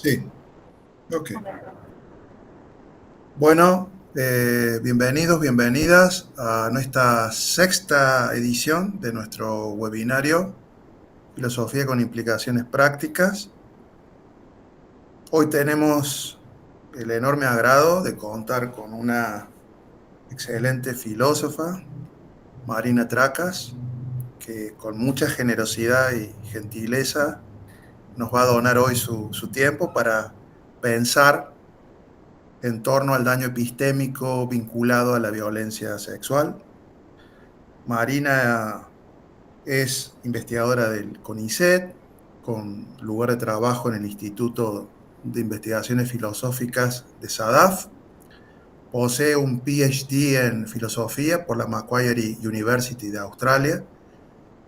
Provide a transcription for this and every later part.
Sí, ok. Bueno, bienvenidos, bienvenidas a nuestra sexta edición de nuestro webinario Filosofía con implicaciones prácticas. Hoy tenemos el enorme agrado de contar con una excelente filósofa, Marina Tracas, que con mucha generosidad y gentileza nos va a donar hoy su tiempo para pensar en torno al daño epistémico vinculado a la violencia sexual. Marina es investigadora del CONICET, con lugar de trabajo en el Instituto de Investigaciones Filosóficas de SADAF. Posee un PhD en filosofía por la Macquarie University de Australia,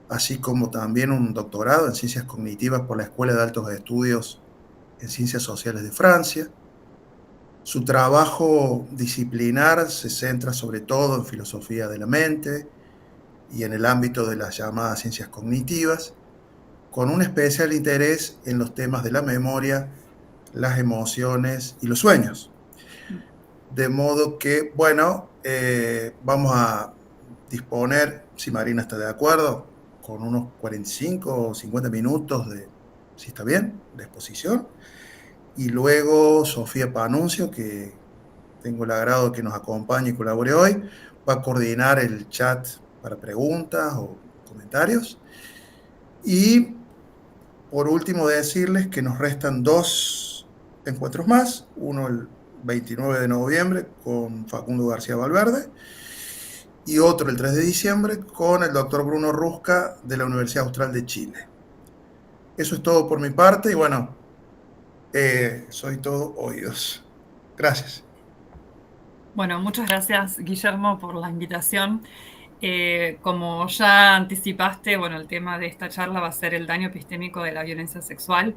así como también un doctorado en ciencias cognitivas por la Escuela de Altos Estudios en Ciencias Sociales de Francia. Su trabajo disciplinar se centra sobre todo en filosofía de la mente y en el ámbito de las llamadas ciencias cognitivas, con un especial interés en los temas de la memoria, las emociones y los sueños. De modo que, bueno, vamos a disponer, si Marina está de acuerdo, con unos 45 o 50 minutos si está bien, de exposición. Y luego Sofía Panuncio, que tengo el agrado de que nos acompañe y colabore hoy, va a coordinar el chat para preguntas o comentarios. Y por último, decirles que nos restan dos encuentros más, uno el 29 de noviembre con Facundo García Valverde y otro el 3 de diciembre con el doctor Bruno Rusca de la Universidad Austral de Chile. Eso es todo por mi parte y bueno, soy todo oídos. Gracias. Bueno, muchas gracias, Guillermo, por la invitación. Como ya anticipaste, bueno, el tema de esta charla va a ser el daño epistémico de la violencia sexual.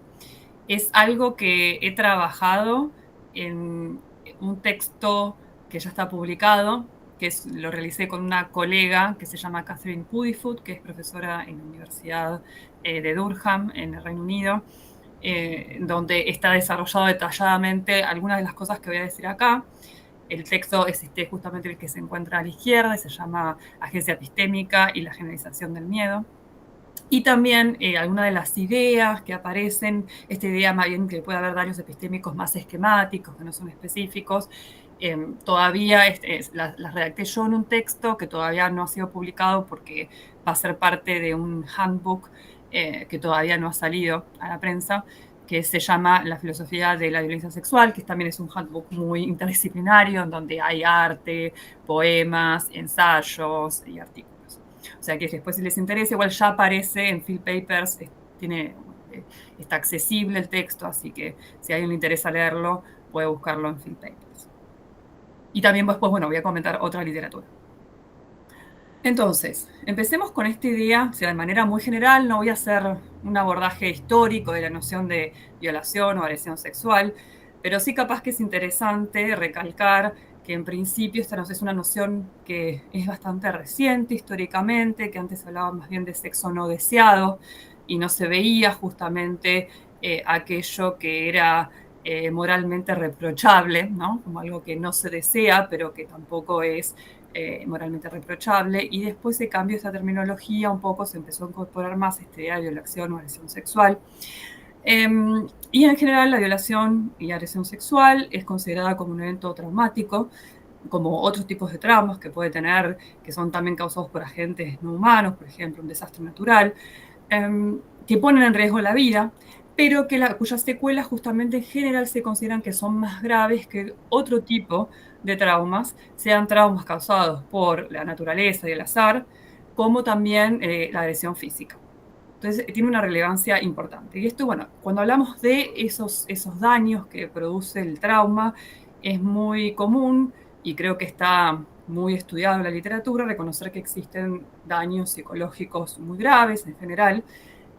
Es algo que he trabajado en un texto que ya está publicado, lo realicé con una colega que se llama Catherine Puddifoot, que es profesora en la Universidad de Durham, en el Reino Unido, donde está desarrollado detalladamente algunas de las cosas que voy a decir acá. El texto es justamente el que se encuentra a la izquierda y se llama Agencia Epistémica y la generalización del miedo. Y también algunas de las ideas que aparecen, esta idea más bien que puede haber daños epistémicos más esquemáticos, que no son específicos, todavía las redacté yo en un texto que todavía no ha sido publicado porque va a ser parte de un handbook que todavía no ha salido a la prensa, que se llama La filosofía de la violencia sexual, que también es un handbook muy interdisciplinario, en donde hay arte, poemas, ensayos y artículos. O sea que después si les interesa, igual ya aparece en Phil Papers, tiene, está accesible el texto, así que si a alguien le interesa leerlo, puede buscarlo en Phil Papers. Y también después, bueno, voy a comentar otra literatura. Entonces, empecemos con esta idea, o sea, de manera muy general, no voy a hacer un abordaje histórico de la noción de violación o agresión sexual, pero sí capaz que es interesante recalcar que en principio esta es una noción que es bastante reciente históricamente, que antes se hablaba más bien de sexo no deseado y no se veía justamente aquello que era moralmente reprochable, ¿no? Como algo que no se desea, pero que tampoco es moralmente reprochable, y después se cambió esta terminología un poco, se empezó a incorporar más esta idea de violación o agresión sexual. Y en general la violación y agresión sexual es considerada como un evento traumático, como otros tipos de traumas que puede tener, que son también causados por agentes no humanos, por ejemplo, un desastre natural, que ponen en riesgo la vida, pero cuyas secuelas justamente en general se consideran que son más graves que otro tipo de traumas, sean traumas causados por la naturaleza y el azar, como también la agresión física. Entonces, tiene una relevancia importante. Y esto, bueno, cuando hablamos de esos daños que produce el trauma, es muy común, y creo que está muy estudiado en la literatura, reconocer que existen daños psicológicos muy graves en general,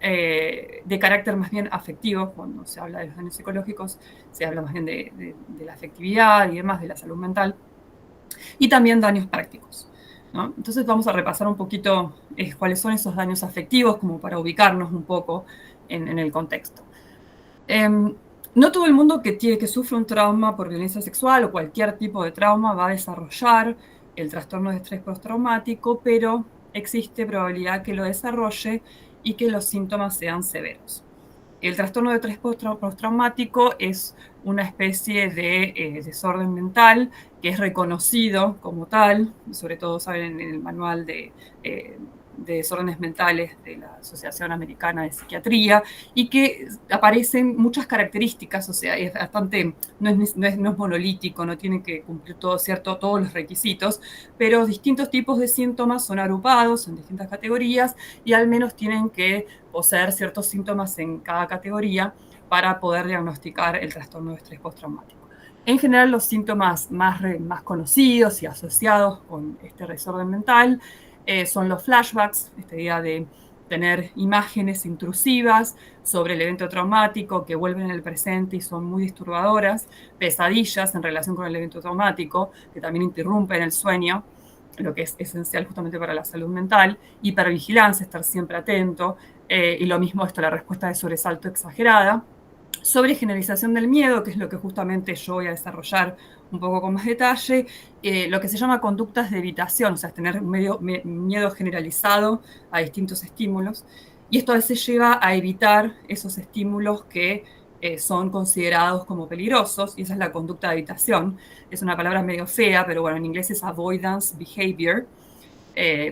de carácter más bien afectivo. Cuando se habla de los daños psicológicos, se habla más bien de la afectividad y demás, de la salud mental, y también daños prácticos, ¿no? Entonces vamos a repasar un poquito cuáles son esos daños afectivos, como para ubicarnos un poco en el contexto. No todo el mundo que sufre un trauma por violencia sexual o cualquier tipo de trauma va a desarrollar el trastorno de estrés postraumático, pero existe probabilidad que lo desarrolle y que los síntomas sean severos. El trastorno de estrés postraumático es una especie de desorden mental que es reconocido como tal, sobre todo saben en el manual de desórdenes mentales de la Asociación Americana de Psiquiatría, y que aparecen muchas características, o sea, es bastante, no es monolítico, no tiene que cumplir todos los requisitos, pero distintos tipos de síntomas son agrupados en distintas categorías y al menos tienen que poseer ciertos síntomas en cada categoría para poder diagnosticar el trastorno de estrés postraumático. En general, los síntomas más conocidos y asociados con este desorden mental son los flashbacks, esta idea de tener imágenes intrusivas sobre el evento traumático que vuelven al presente y son muy disturbadoras, pesadillas en relación con el evento traumático, que también interrumpen el sueño, lo que es esencial justamente para la salud mental, hipervigilancia, estar siempre atento, y lo mismo esto, la respuesta de sobresalto exagerada, sobre generalización del miedo, que es lo que justamente yo voy a desarrollar un poco con más detalle, lo que se llama conductas de evitación, o sea, tener miedo generalizado a distintos estímulos, y esto a veces lleva a evitar esos estímulos que son considerados como peligrosos, y esa es la conducta de evitación. Es una palabra medio fea, pero bueno, en inglés es avoidance behavior,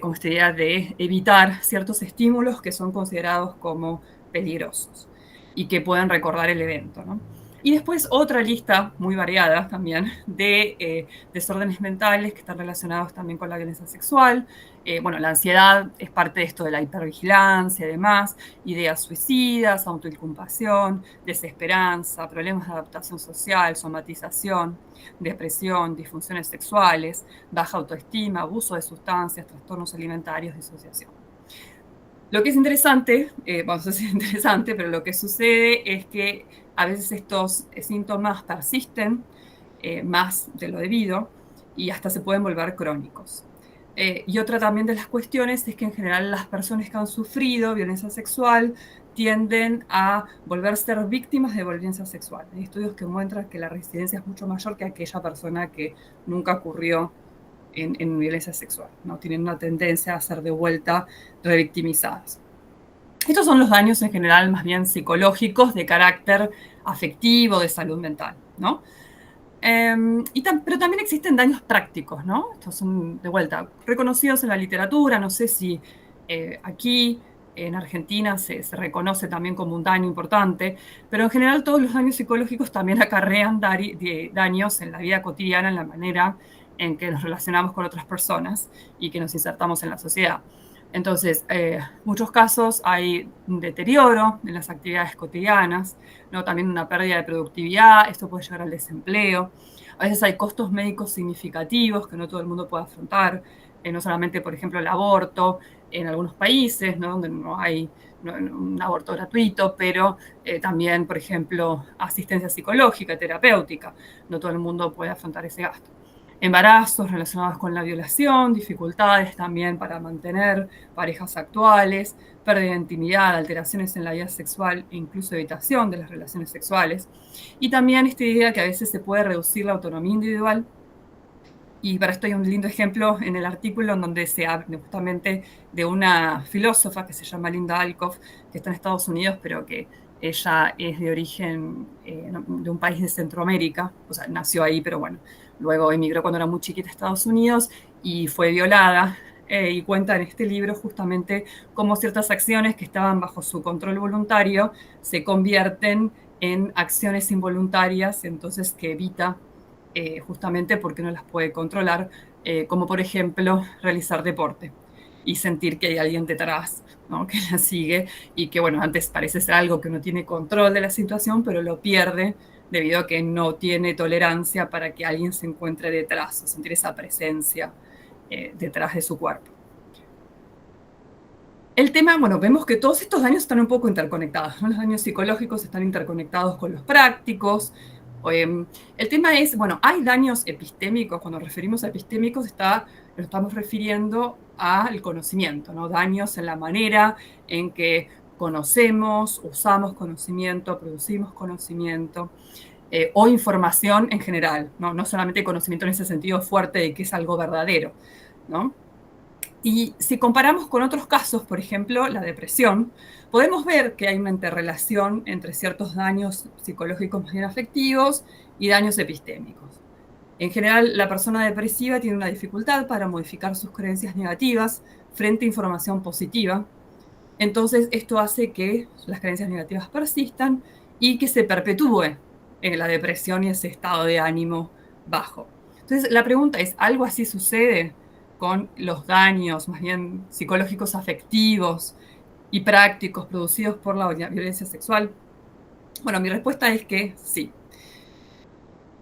como esta idea de evitar ciertos estímulos que son considerados como peligrosos y que pueden recordar el evento, ¿no? Y después otra lista muy variada también de desórdenes mentales que están relacionados también con la violencia sexual. Bueno, la ansiedad es parte de esto de la hipervigilancia y demás, ideas suicidas, autoinculpación, desesperanza, problemas de adaptación social, somatización, depresión, disfunciones sexuales, baja autoestima, abuso de sustancias, trastornos alimentarios, disociación. Lo que es interesante, vamos a decir interesante, pero lo que sucede es que a veces estos síntomas persisten más de lo debido y hasta se pueden volver crónicos. Y otra también de las cuestiones es que en general las personas que han sufrido violencia sexual tienden a volver a ser víctimas de violencia sexual. Hay estudios que muestran que la resistencia es mucho mayor que aquella persona que nunca ocurrió en violencia sexual, ¿no? Tienen una tendencia a ser de vuelta revictimizadas. Estos son los daños en general más bien psicológicos de carácter afectivo, de salud mental, ¿no? Pero también existen daños prácticos, ¿no? Estos son, de vuelta, reconocidos en la literatura. No sé si aquí en Argentina se reconoce también como un daño importante, pero en general todos los daños psicológicos también acarrean daños en la vida cotidiana, en la manera en que nos relacionamos con otras personas y que nos insertamos en la sociedad. Entonces, muchos casos hay un deterioro en las actividades cotidianas, ¿no? También una pérdida de productividad, esto puede llevar al desempleo. A veces hay costos médicos significativos que no todo el mundo puede afrontar, no solamente, por ejemplo, el aborto en algunos países, ¿no? Donde no hay un aborto gratuito, pero también, por ejemplo, asistencia psicológica, terapéutica. No todo el mundo puede afrontar ese gasto. Embarazos relacionados con la violación, dificultades también para mantener parejas actuales, pérdida de intimidad, alteraciones en la vida sexual e incluso evitación de las relaciones sexuales. Y también esta idea que a veces se puede reducir la autonomía individual. Y para esto hay un lindo ejemplo en el artículo en donde se habla justamente de una filósofa que se llama Linda Alcoff, que está en Estados Unidos, pero que ella es de origen de un país de Centroamérica, o sea, nació ahí, pero bueno, luego emigró cuando era muy chiquita a Estados Unidos y fue violada. Y cuenta en este libro justamente cómo ciertas acciones que estaban bajo su control voluntario se convierten en acciones involuntarias, entonces que evita justamente porque no las puede controlar, como por ejemplo realizar deporte y sentir que hay alguien detrás, ¿no? Que la sigue y que, bueno, antes parece ser algo que no tiene control de la situación, pero lo pierde debido a que no tiene tolerancia para que alguien se encuentre detrás o sentir esa presencia detrás de su cuerpo. El tema, bueno, vemos que todos estos daños están un poco interconectados, ¿no? Los daños psicológicos están interconectados con los prácticos. El tema es, bueno, hay daños epistémicos. Cuando nos referimos a epistémicos, nos estamos refiriendo al conocimiento, ¿no? Daños en la manera en que conocemos, usamos conocimiento, producimos conocimiento, o información en general, ¿no? No solamente conocimiento en ese sentido fuerte de que es algo verdadero, ¿no? Y si comparamos con otros casos, por ejemplo, la depresión, podemos ver que hay una interrelación entre ciertos daños psicológicos más bien afectivos y daños epistémicos. En general, la persona depresiva tiene una dificultad para modificar sus creencias negativas frente a información positiva. Entonces, esto hace que las creencias negativas persistan y que se perpetúe la depresión y ese estado de ánimo bajo. Entonces, la pregunta es, ¿algo así sucede con los daños más bien psicológicos afectivos y prácticos producidos por la violencia sexual? Bueno, mi respuesta es que sí.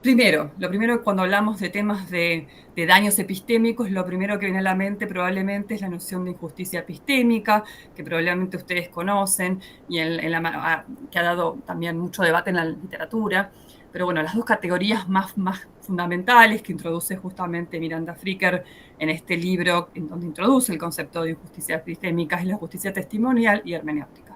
Lo primero cuando hablamos de temas de daños epistémicos, lo primero que viene a la mente probablemente es la noción de injusticia epistémica, que probablemente ustedes conocen y que ha dado también mucho debate en la literatura. Pero bueno, las dos categorías más fundamentales que introduce justamente Miranda Fricker en este libro, en donde introduce el concepto de injusticia epistémica, es la justicia testimonial y hermenéutica.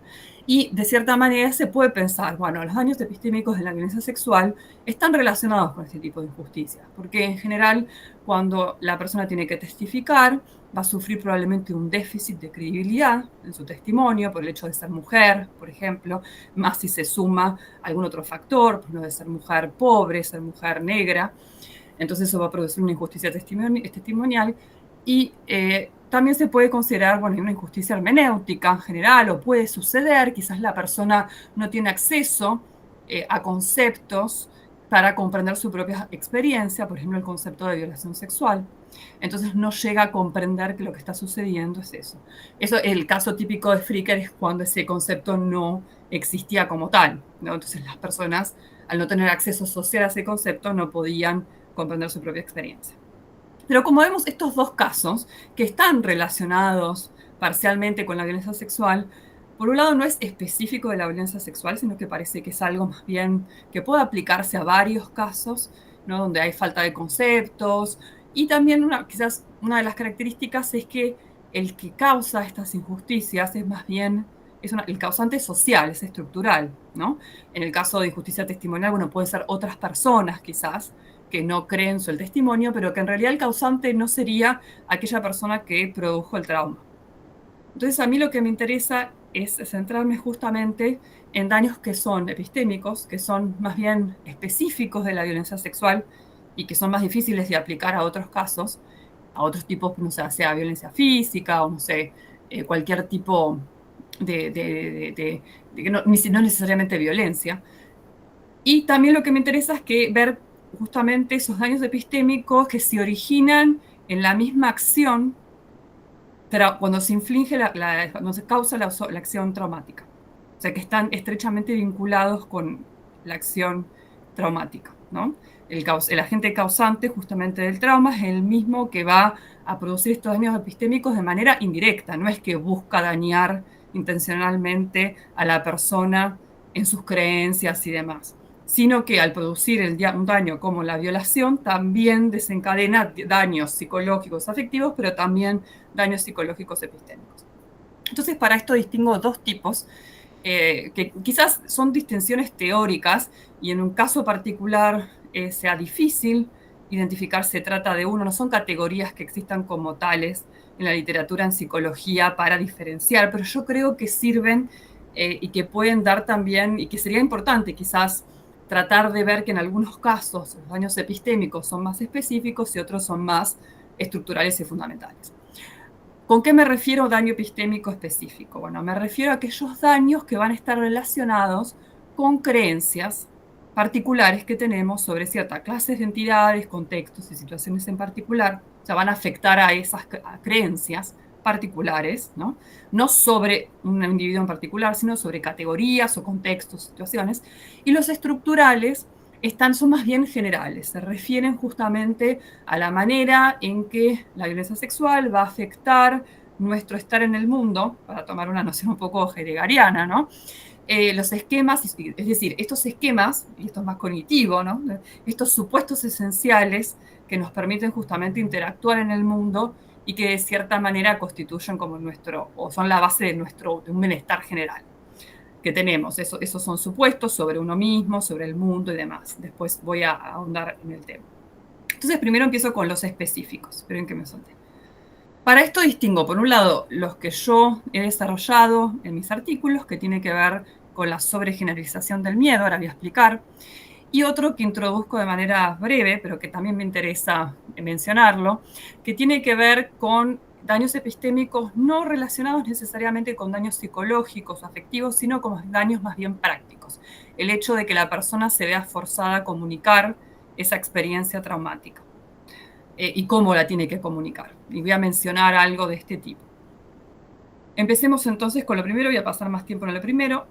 Y de cierta manera se puede pensar, bueno, los daños epistémicos de la violencia sexual están relacionados con este tipo de injusticias, porque en general cuando la persona tiene que testificar, va a sufrir probablemente un déficit de credibilidad en su testimonio por el hecho de ser mujer, por ejemplo, más si se suma algún otro factor, pues no de ser mujer pobre, ser mujer negra. Entonces eso va a producir una injusticia testimonial y también se puede considerar, bueno, una injusticia hermenéutica en general, o puede suceder, quizás la persona no tiene acceso a conceptos para comprender su propia experiencia, por ejemplo, el concepto de violación sexual. Entonces no llega a comprender que lo que está sucediendo es eso. Eso, el caso típico de Fricker es cuando ese concepto no existía como tal, ¿no? Entonces las personas, al no tener acceso social a ese concepto, no podían comprender su propia experiencia. Pero como vemos, estos dos casos, que están relacionados parcialmente con la violencia sexual, por un lado no es específico de la violencia sexual, sino que parece que es algo más bien que puede aplicarse a varios casos, ¿no? Donde hay falta de conceptos. Y también quizás una de las características es que el que causa estas injusticias es más bien, el causante social, es estructural, ¿no? En el caso de injusticia testimonial, bueno, pueden ser otras personas quizás, que no creen su el testimonio, pero que en realidad el causante no sería aquella persona que produjo el trauma. Entonces a mí lo que me interesa es centrarme justamente en daños que son epistémicos, que son más bien específicos de la violencia sexual y que son más difíciles de aplicar a otros casos, a otros tipos, no sé, sea violencia física o no sé, cualquier tipo no necesariamente violencia. Y también lo que me interesa es ver justamente esos daños epistémicos que se originan en la misma acción, pero cuando se inflige, cuando se causa la acción traumática. O sea, que están estrechamente vinculados con la acción traumática, ¿no? El agente causante justamente del trauma es el mismo que va a producir estos daños epistémicos de manera indirecta, no es que busca dañar intencionalmente a la persona en sus creencias y demás, sino que al producir un daño como la violación también desencadena daños psicológicos, afectivos, pero también daños psicológicos epistémicos. Entonces, para esto distingo dos tipos, que quizás son distinciones teóricas y en un caso particular sea difícil identificar se trata de uno, no son categorías que existan como tales en la literatura en psicología para diferenciar, pero yo creo que sirven y que pueden dar también, y que sería importante quizás tratar de ver que en algunos casos los daños epistémicos son más específicos y otros son más estructurales y fundamentales. ¿Con qué me refiero daño epistémico específico? Bueno, me refiero a aquellos daños que van a estar relacionados con creencias particulares que tenemos sobre ciertas clases de entidades, contextos y situaciones en particular. O sea, van a afectar a esas creencias particulares, ¿no? No sobre un individuo en particular, sino sobre categorías o contextos, situaciones. Y los estructurales son más bien generales, se refieren justamente a la manera en que la violencia sexual va a afectar nuestro estar en el mundo, para tomar una noción un poco heideggeriana, ¿no? Los esquemas, es decir, estos esquemas, y esto es más cognitivo, ¿no? Estos supuestos esenciales que nos permiten justamente interactuar en el mundo y que de cierta manera constituyen como o son la base de un bienestar general que tenemos. Esos son supuestos sobre uno mismo, sobre el mundo y demás. Después voy a ahondar en el tema. Entonces, primero empiezo con los específicos. Esperen que me solté. Para esto distingo, por un lado, los que yo he desarrollado en mis artículos, que tiene que ver con la sobregeneralización del miedo, ahora voy a explicar, y otro que introduzco de manera breve, pero que también me interesa mencionarlo, que tiene que ver con daños epistémicos no relacionados necesariamente con daños psicológicos o afectivos, sino con daños más bien prácticos. El hecho de que la persona se vea forzada a comunicar esa experiencia traumática y cómo la tiene que comunicar. Y voy a mencionar algo de este tipo. Empecemos entonces con lo primero, voy a pasar más tiempo en lo primero.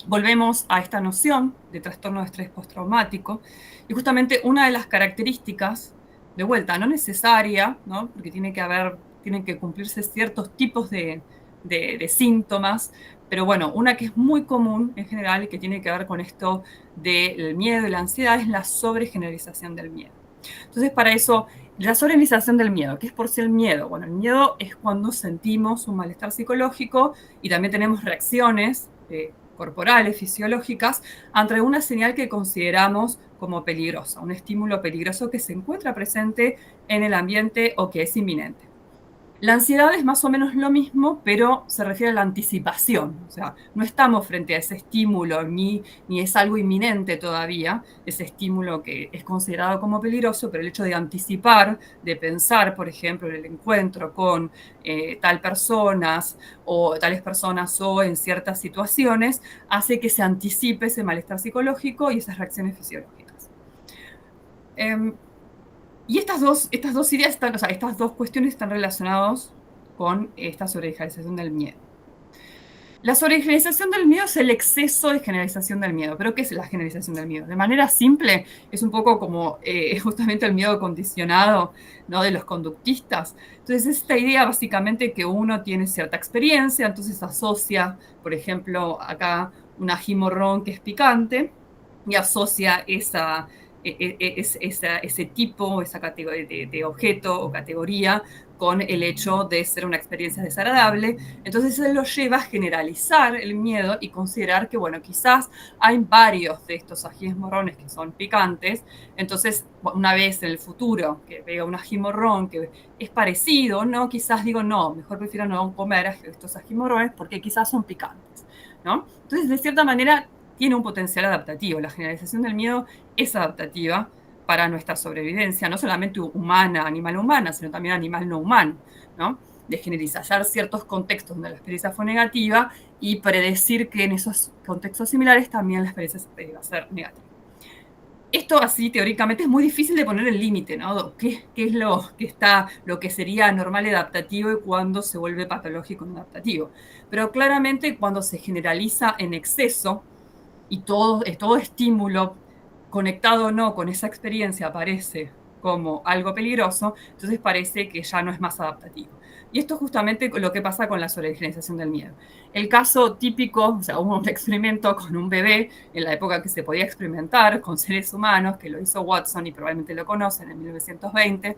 Volvemos a esta noción de trastorno de estrés postraumático y justamente una de las características, de vuelta, no necesaria, ¿no? Porque tienen que cumplirse ciertos tipos de síntomas, pero bueno, una que es muy común en general y que tiene que ver con esto del miedo y la ansiedad es la sobregeneralización del miedo. Entonces, para eso, la sobregeneralización del miedo, ¿qué es por sí el miedo? Bueno, el miedo es cuando sentimos un malestar psicológico y también tenemos reacciones corporales, fisiológicas, ante una señal que consideramos como peligrosa, un estímulo peligroso que se encuentra presente en el ambiente o que es inminente. La ansiedad es más o menos lo mismo, pero se refiere a la anticipación. O sea, no estamos frente a ese estímulo ni es algo inminente todavía, ese estímulo que es considerado como peligroso, pero el hecho de anticipar, de pensar, por ejemplo, en el encuentro con tales personas o en ciertas situaciones, hace que se anticipe ese malestar psicológico y esas reacciones fisiológicas. Y estas dos ideas estas dos cuestiones están relacionadas con esta sobregeneralización del miedo. La sobregeneralización del miedo es el exceso de generalización del miedo. ¿Pero qué es la generalización del miedo? De manera simple, es un poco como justamente el miedo condicionado, ¿no? De los conductistas. Entonces, esta idea básicamente que uno tiene cierta experiencia, entonces asocia, por ejemplo, acá un ají morrón que es picante y asocia ese tipo, esa categoría de objeto o categoría con el hecho de ser una experiencia desagradable. Entonces él lo lleva a generalizar el miedo y considerar que, bueno, quizás hay varios de estos ajíes morrones que son picantes, entonces una vez en el futuro que vea un ají morrón que es parecido, ¿no? Quizás digo, no, mejor prefiero no comer estos ají morrones porque quizás son picantes, ¿no? Entonces, de cierta manera, tiene un potencial adaptativo. La generalización del miedo es adaptativa para nuestra sobrevivencia, no solamente humana, animal humana, sino también animal no humano, ¿no? De generalizar ciertos contextos donde la experiencia fue negativa y predecir que en esos contextos similares también la experiencia va a ser negativa. Esto así teóricamente es muy difícil de poner el límite, ¿no? ¿Qué es lo que sería normal y adaptativo y cuándo se vuelve patológico no adaptativo? Pero claramente cuando se generaliza en exceso y todo estímulo conectado o no con esa experiencia aparece como algo peligroso, entonces parece que ya no es más adaptativo. Y esto es justamente lo que pasa con la sobregeneralización del miedo. El caso típico, o sea, hubo un experimento con un bebé en la época que se podía experimentar con seres humanos, que lo hizo Watson y probablemente lo conocen en 1920,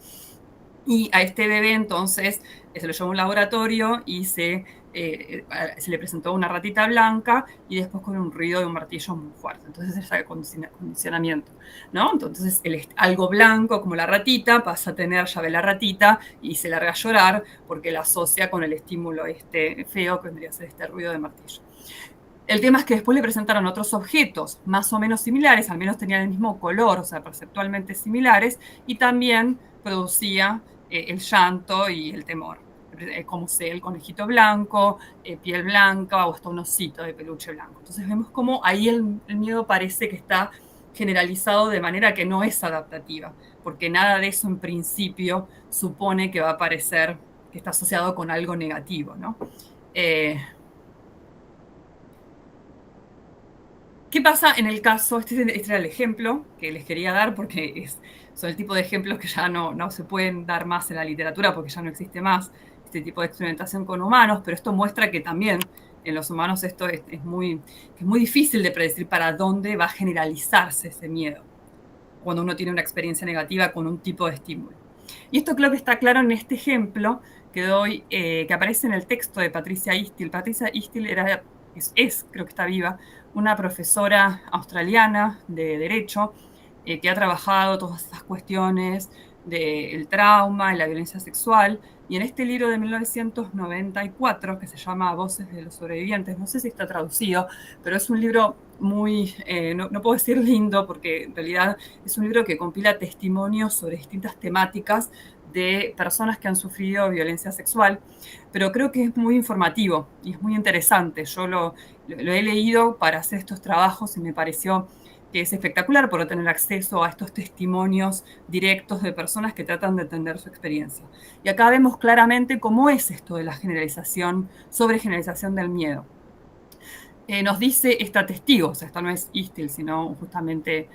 y a este bebé entonces se lo llevó a un laboratorio y se le presentó una ratita blanca y después con un ruido de un martillo muy fuerte. Entonces es el condicionamiento, ¿no? Entonces algo blanco como la ratita pasa a tener, ya ve la ratita y se larga a llorar porque la asocia con el estímulo este feo que vendría a ser este ruido de martillo. El tema es que después le presentaron otros objetos más o menos similares, al menos tenían el mismo color, o sea, perceptualmente similares, y también producía el llanto y el temor, como sea el conejito blanco, piel blanca o hasta un osito de peluche blanco. Entonces vemos cómo ahí el miedo parece que está generalizado de manera que no es adaptativa, porque nada de eso en principio supone que va a aparecer, que está asociado con algo negativo, ¿no? ¿Qué pasa en el caso? Este era el ejemplo que les quería dar porque son el tipo de ejemplos que ya no se pueden dar más en la literatura porque ya no existe más este tipo de experimentación con humanos, pero esto muestra que también en los humanos esto es muy difícil de predecir para dónde va a generalizarse ese miedo cuando uno tiene una experiencia negativa con un tipo de estímulo. Y esto creo que está claro en este ejemplo que doy, que aparece en el texto de Patricia Histill. Patricia Histill creo que está viva, una profesora australiana de Derecho, que ha trabajado todas estas cuestiones del trauma y la violencia sexual. Y en este libro de 1994, que se llama Voces de los sobrevivientes, no sé si está traducido, pero es un libro muy, no puedo decir lindo, porque en realidad es un libro que compila testimonios sobre distintas temáticas de personas que han sufrido violencia sexual, pero creo que es muy informativo y es muy interesante. Yo lo he leído para hacer estos trabajos y me pareció que es espectacular poder tener acceso a estos testimonios directos de personas que tratan de entender su experiencia. Y acá vemos claramente cómo es esto de la generalización, sobregeneralización del miedo. Nos dice esta testigo, o sea, esta no es Istil, sino justamente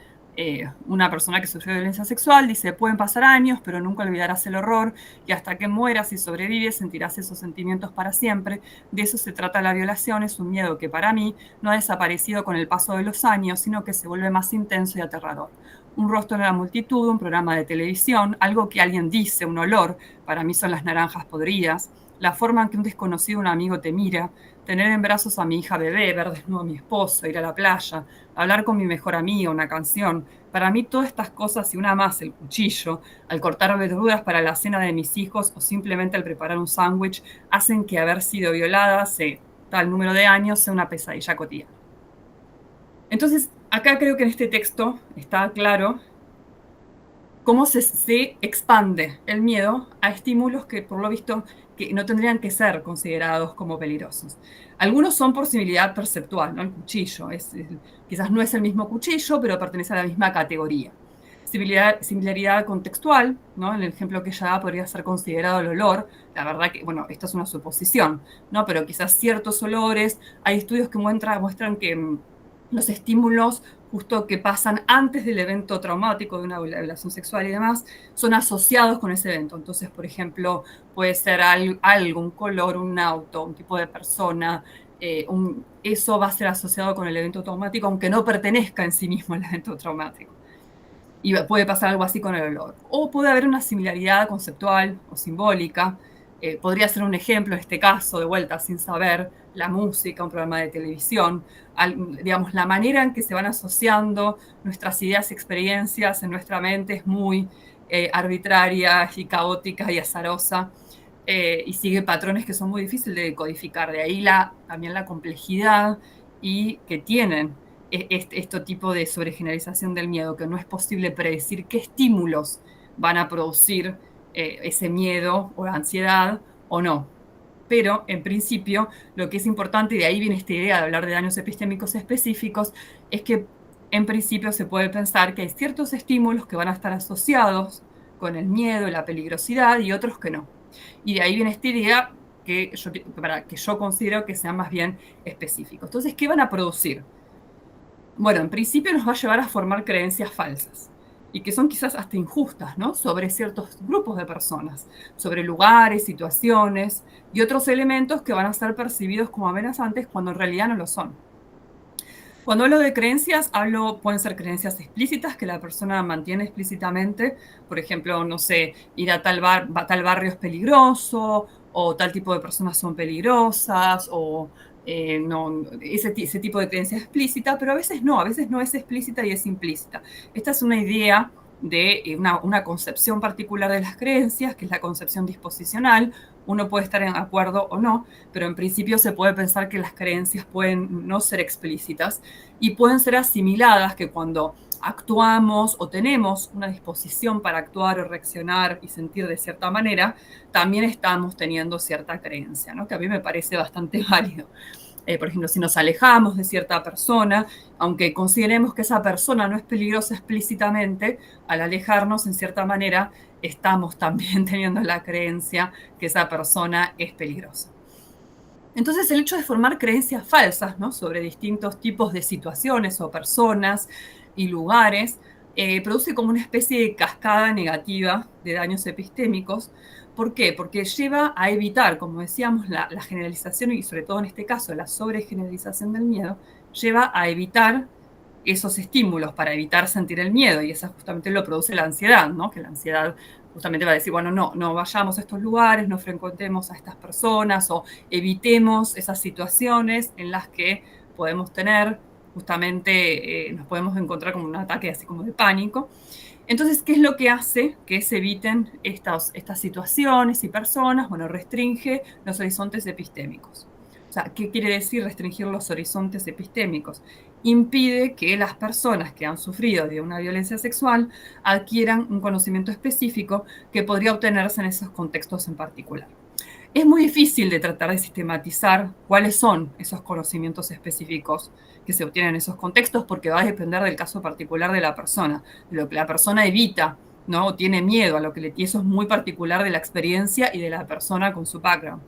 una persona que sufrió violencia sexual, dice, pueden pasar años, pero nunca olvidarás el horror, y hasta que mueras y sobrevives sentirás esos sentimientos para siempre. De eso se trata la violación, es un miedo que para mí no ha desaparecido con el paso de los años, sino que se vuelve más intenso y aterrador. Un rostro en la multitud, un programa de televisión, algo que alguien dice, un olor, para mí son las naranjas podridas, la forma en que un desconocido, un amigo te mira, tener en brazos a mi hija bebé, ver desnudo a mi esposo, ir a la playa, hablar con mi mejor amiga, una canción. Para mí todas estas cosas y una más, el cuchillo, al cortar verduras para la cena de mis hijos o simplemente al preparar un sándwich, hacen que haber sido violada hace tal número de años sea una pesadilla cotidiana. Entonces, acá creo que en este texto está claro cómo se expande el miedo a estímulos que, por lo visto, que no tendrían que ser considerados como peligrosos. Algunos son por similitud perceptual, ¿no? El cuchillo quizás no es el mismo cuchillo, pero pertenece a la misma categoría. Similaridad contextual, ¿no? En el ejemplo que ella da podría ser considerado el olor. La verdad que, bueno, esto es una suposición, ¿no? Pero quizás ciertos olores, hay estudios que muestran que los estímulos justo que pasan antes del evento traumático de una violación sexual y demás, son asociados con ese evento. Entonces, por ejemplo, puede ser algo, un color, un auto, un tipo de persona, eso va a ser asociado con el evento traumático, aunque no pertenezca en sí mismo al evento traumático. Y puede pasar algo así con el olor. O puede haber una similaridad conceptual o simbólica. Podría ser un ejemplo, en este caso, de vuelta, sin saber, la música, un programa de televisión, digamos, la manera en que se van asociando nuestras ideas y experiencias en nuestra mente es muy arbitraria y caótica y azarosa, y sigue patrones que son muy difíciles de codificar. De ahí también la complejidad y que tienen este tipo de sobregeneralización del miedo, que no es posible predecir qué estímulos van a producir ese miedo o ansiedad o no. Pero, en principio, lo que es importante, y de ahí viene esta idea de hablar de daños epistémicos específicos, es que en principio se puede pensar que hay ciertos estímulos que van a estar asociados con el miedo y la peligrosidad y otros que no. Y de ahí viene esta idea que yo considero que sean más bien específicos. Entonces, ¿qué van a producir? Bueno, en principio nos va a llevar a formar creencias falsas y que son quizás hasta injustas, ¿no? Sobre ciertos grupos de personas, sobre lugares, situaciones y otros elementos que van a ser percibidos como amenazantes cuando en realidad no lo son. Cuando hablo de creencias, pueden ser creencias explícitas que la persona mantiene explícitamente, por ejemplo, no sé, ir a tal barrio es peligroso, o tal tipo de personas son peligrosas, o no, ese tipo de creencia explícita, pero a veces no es explícita y es implícita. Esta es una idea de una concepción particular de las creencias, que es la concepción disposicional. Uno puede estar en acuerdo o no, pero en principio se puede pensar que las creencias pueden no ser explícitas y pueden ser asimiladas, que cuando actuamos o tenemos una disposición para actuar o reaccionar y sentir de cierta manera, también estamos teniendo cierta creencia, ¿no? Que a mí me parece bastante válido. Por ejemplo, si nos alejamos de cierta persona, aunque consideremos que esa persona no es peligrosa explícitamente, al alejarnos, en cierta manera, estamos también teniendo la creencia que esa persona es peligrosa. Entonces, el hecho de formar creencias falsas, ¿no?, sobre distintos tipos de situaciones o personas y lugares, produce como una especie de cascada negativa de daños epistémicos. ¿Por qué? Porque lleva a evitar, como decíamos, la generalización y sobre todo en este caso la sobregeneralización del miedo, lleva a evitar esos estímulos para evitar sentir el miedo, y eso justamente lo produce la ansiedad, ¿no? Que la ansiedad justamente va a decir, bueno, no vayamos a estos lugares, no frecuentemos a estas personas o evitemos esas situaciones en las que podemos tener, justamente nos podemos encontrar como un ataque así como de pánico. Entonces, ¿qué es lo que hace que se eviten estas situaciones y personas? Bueno, restringe los horizontes epistémicos. O sea, ¿qué quiere decir restringir los horizontes epistémicos? Impide que las personas que han sufrido de una violencia sexual adquieran un conocimiento específico que podría obtenerse en esos contextos en particular. Es muy difícil de tratar de sistematizar cuáles son esos conocimientos específicos que se obtienen en esos contextos, porque va a depender del caso particular de la persona, de lo que la persona evita, ¿no? O tiene miedo a lo que le... Y eso es muy particular de la experiencia y de la persona con su background.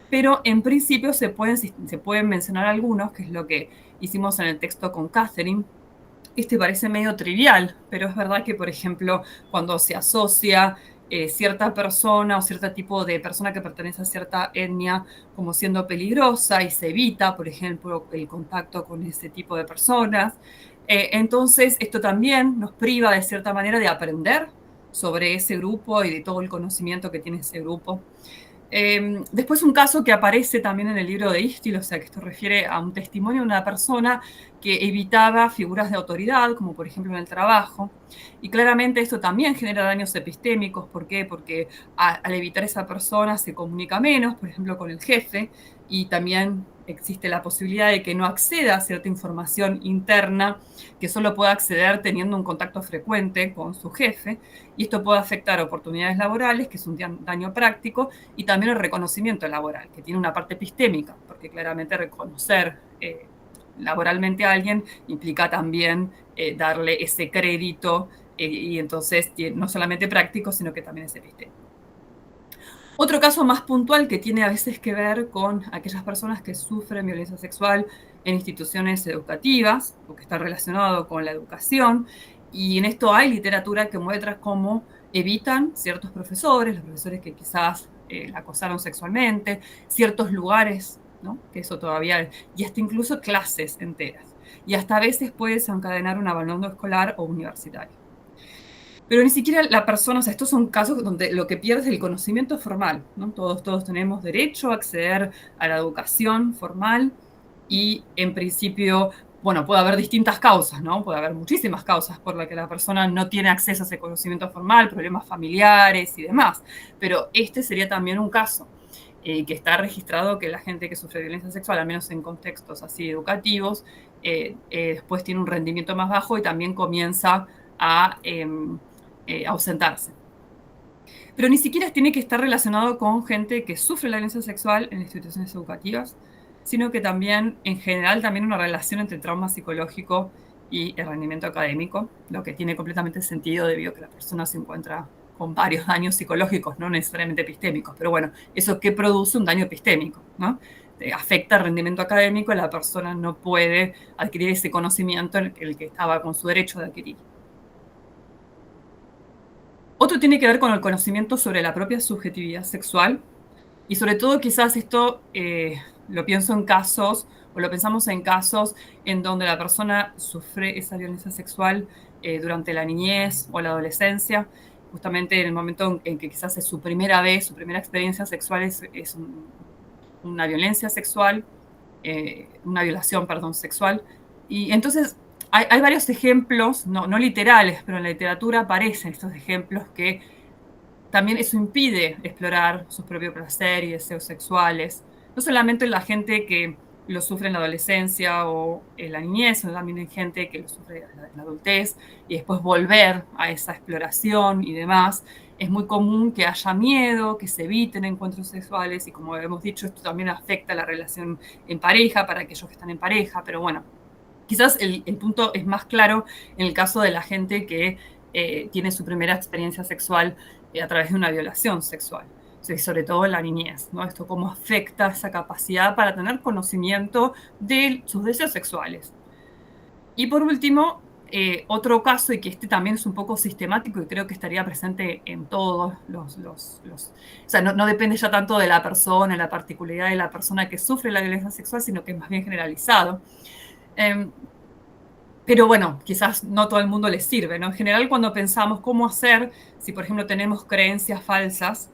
Pero en principio se pueden mencionar algunos, que es lo que hicimos en el texto con Catherine. Este parece medio trivial, pero es verdad que, por ejemplo, cuando se asocia cierta persona o cierto tipo de persona que pertenece a cierta etnia como siendo peligrosa y se evita, por ejemplo, el contacto con ese tipo de personas, entonces esto también nos priva de cierta manera de aprender sobre ese grupo y de todo el conocimiento que tiene ese grupo. Después un caso que aparece también en el libro de Istil, o sea que esto refiere a un testimonio de una persona que evitaba figuras de autoridad, como por ejemplo en el trabajo, y claramente esto también genera daños epistémicos. ¿Por qué? Porque al evitar esa persona se comunica menos, por ejemplo con el jefe, y también existe la posibilidad de que no acceda a cierta información interna que solo pueda acceder teniendo un contacto frecuente con su jefe, y esto puede afectar oportunidades laborales, que es un daño práctico, y también el reconocimiento laboral, que tiene una parte epistémica, porque claramente reconocer laboralmente a alguien implica también darle ese crédito, y entonces no solamente práctico, sino que también es epistémico. Otro caso más puntual que tiene a veces que ver con aquellas personas que sufren violencia sexual en instituciones educativas, o que está relacionado con la educación, y en esto hay literatura que muestra cómo evitan ciertos profesores, los profesores que quizás la acosaron sexualmente, ciertos lugares, ¿no? Que eso todavía, y hasta incluso clases enteras. Y hasta a veces puede desencadenar un abandono escolar o universitario. Pero ni siquiera la persona, o sea, estos son casos donde lo que pierde es el conocimiento formal, ¿no? Todos tenemos derecho a acceder a la educación formal y en principio, bueno, puede haber distintas causas, ¿no? Puede haber muchísimas causas por las que la persona no tiene acceso a ese conocimiento formal, problemas familiares y demás, pero este sería también un caso que está registrado que la gente que sufre violencia sexual, al menos en contextos así educativos, después tiene un rendimiento más bajo y también comienza a ausentarse. Pero ni siquiera tiene que estar relacionado con gente que sufre la violencia sexual en instituciones educativas, sino que también, en general, también una relación entre trauma psicológico y el rendimiento académico, lo que tiene completamente sentido debido a que la persona se encuentra con varios daños psicológicos, no necesariamente epistémicos, pero bueno, eso que produce un daño epistémico, ¿no? Afecta el rendimiento académico, la persona no puede adquirir ese conocimiento el que estaba con su derecho de adquirir. Otro tiene que ver con el conocimiento sobre la propia subjetividad sexual, y sobre todo quizás esto lo pienso en casos, o lo pensamos en casos en donde la persona sufre esa violencia sexual durante la niñez o la adolescencia, justamente en el momento en que quizás es su primera vez, su primera experiencia sexual es una violencia sexual, una violación, perdón, sexual. Y entonces hay varios ejemplos, no literales, pero en la literatura aparecen estos ejemplos que también eso impide explorar su propio placer y deseos sexuales, no solamente en la gente que lo sufre en la adolescencia o en la niñez, sino también en gente que lo sufre en la adultez, y después volver a esa exploración y demás. Es muy común que haya miedo, que se eviten encuentros sexuales, y como hemos dicho, esto también afecta la relación en pareja para aquellos que están en pareja, pero bueno, quizás el punto es más claro en el caso de la gente que tiene su primera experiencia sexual a través de una violación sexual, sí, sobre todo en la niñez, ¿no? Esto cómo afecta esa capacidad para tener conocimiento de sus deseos sexuales. Y por último, otro caso, y que este también es un poco sistemático y creo que estaría presente en todos o sea, no depende ya tanto de la persona, la particularidad de la persona que sufre la violencia sexual, sino que es más bien generalizado. Pero bueno, quizás no todo el mundo les sirve, ¿no? En general, cuando pensamos cómo hacer, si por ejemplo tenemos creencias falsas,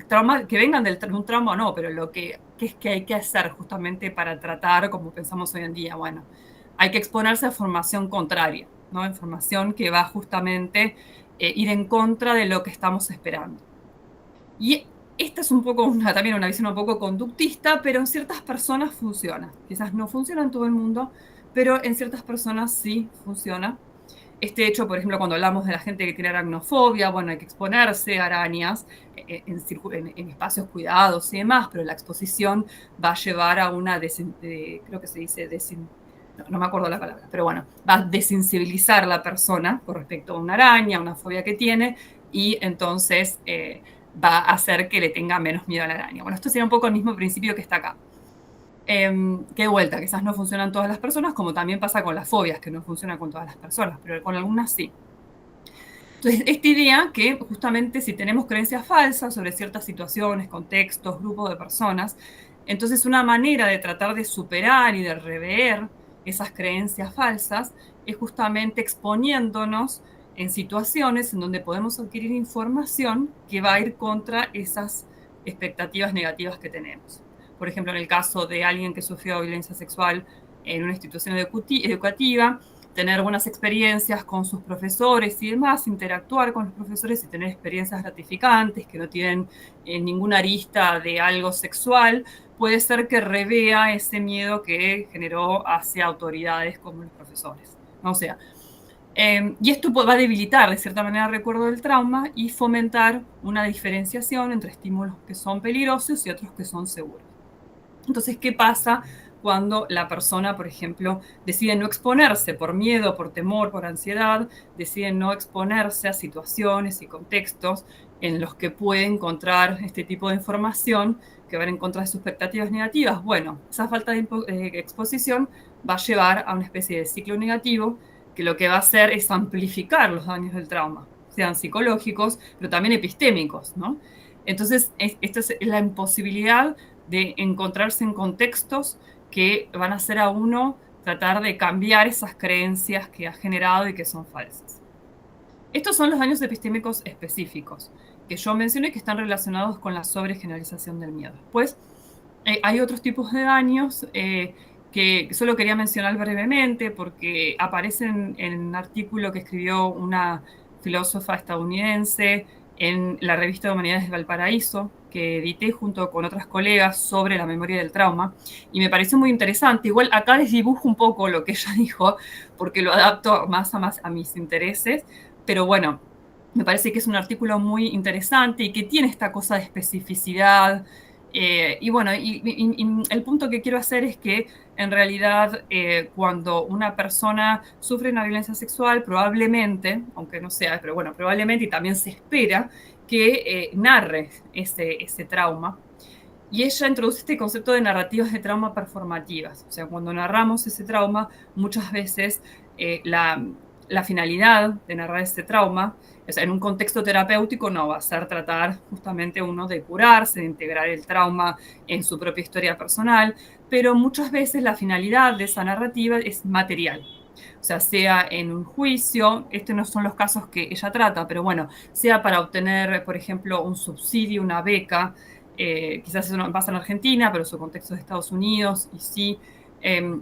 trauma, que vengan de un trauma o no, pero qué es que hay que hacer justamente para tratar como pensamos hoy en día. Bueno, hay que exponerse a formación contraria, ¿no? Información que va justamente ir en contra de lo que estamos esperando. Y esta es un poco también una visión un poco conductista, pero en ciertas personas funciona. Quizás no funciona en todo el mundo, pero en ciertas personas sí funciona. Este hecho, por ejemplo, cuando hablamos de la gente que tiene aracnofobia, bueno, hay que exponerse a arañas en espacios cuidados y demás, pero la exposición va a llevar a una, creo que se dice, no me acuerdo la palabra, pero bueno, va a desensibilizar a la persona con respecto a una araña, una fobia que tiene, y entonces va a hacer que le tenga menos miedo a la araña. Bueno, esto sería un poco el mismo principio que está acá. Que de vuelta, quizás no funcionan todas las personas, como también pasa con las fobias, que no funcionan con todas las personas, pero con algunas sí. Entonces, esta idea que justamente si tenemos creencias falsas sobre ciertas situaciones, contextos, grupos de personas, entonces una manera de tratar de superar y de rever esas creencias falsas es justamente exponiéndonos en situaciones en donde podemos adquirir información que va a ir contra esas expectativas negativas que tenemos. Por ejemplo, en el caso de alguien que sufrió violencia sexual en una institución educativa, tener buenas experiencias con sus profesores y demás, interactuar con los profesores y tener experiencias gratificantes que no tienen ninguna arista de algo sexual, puede ser que revea ese miedo que generó hacia autoridades como los profesores, ¿no? O sea, y esto va a debilitar de cierta manera el recuerdo del trauma y fomentar una diferenciación entre estímulos que son peligrosos y otros que son seguros. Entonces, ¿qué pasa cuando la persona, por ejemplo, decide no exponerse por miedo, por temor, por ansiedad, decide no exponerse a situaciones y contextos en los que puede encontrar este tipo de información que van en contra de sus expectativas negativas? Bueno, esa falta de exposición va a llevar a una especie de ciclo negativo que lo que va a hacer es amplificar los daños del trauma, sean psicológicos, pero también epistémicos, ¿no? Entonces, esta es la imposibilidad de encontrarse en contextos que van a hacer a uno tratar de cambiar esas creencias que ha generado y que son falsas. Estos son los daños epistémicos específicos que yo mencioné que están relacionados con la sobregeneralización del miedo. Después, hay otros tipos de daños que solo quería mencionar brevemente porque aparecen en un artículo que escribió una filósofa estadounidense en la revista de Humanidades de Valparaíso, que edité junto con otras colegas sobre la memoria del trauma, y me pareció muy interesante. Igual acá les dibujo un poco lo que ella dijo, porque lo adapto más a mis intereses, pero bueno, me parece que es un artículo muy interesante y que tiene esta cosa de especificidad. Y bueno, y el punto que quiero hacer es que en realidad cuando una persona sufre una violencia sexual, probablemente, aunque no sea, pero bueno, probablemente y también se espera que narre ese trauma. Y ella introduce este concepto de narrativas de trauma performativas. O sea, cuando narramos ese trauma, muchas veces la finalidad de narrar ese trauma, o sea, en un contexto terapéutico no va a ser tratar justamente uno de curarse, de integrar el trauma en su propia historia personal, pero muchas veces la finalidad de esa narrativa es material. O sea, sea en un juicio, estos no son los casos que ella trata, pero bueno, sea para obtener, por ejemplo, un subsidio, una beca, quizás eso no pasa en Argentina, pero su contexto es Estados Unidos, y sí,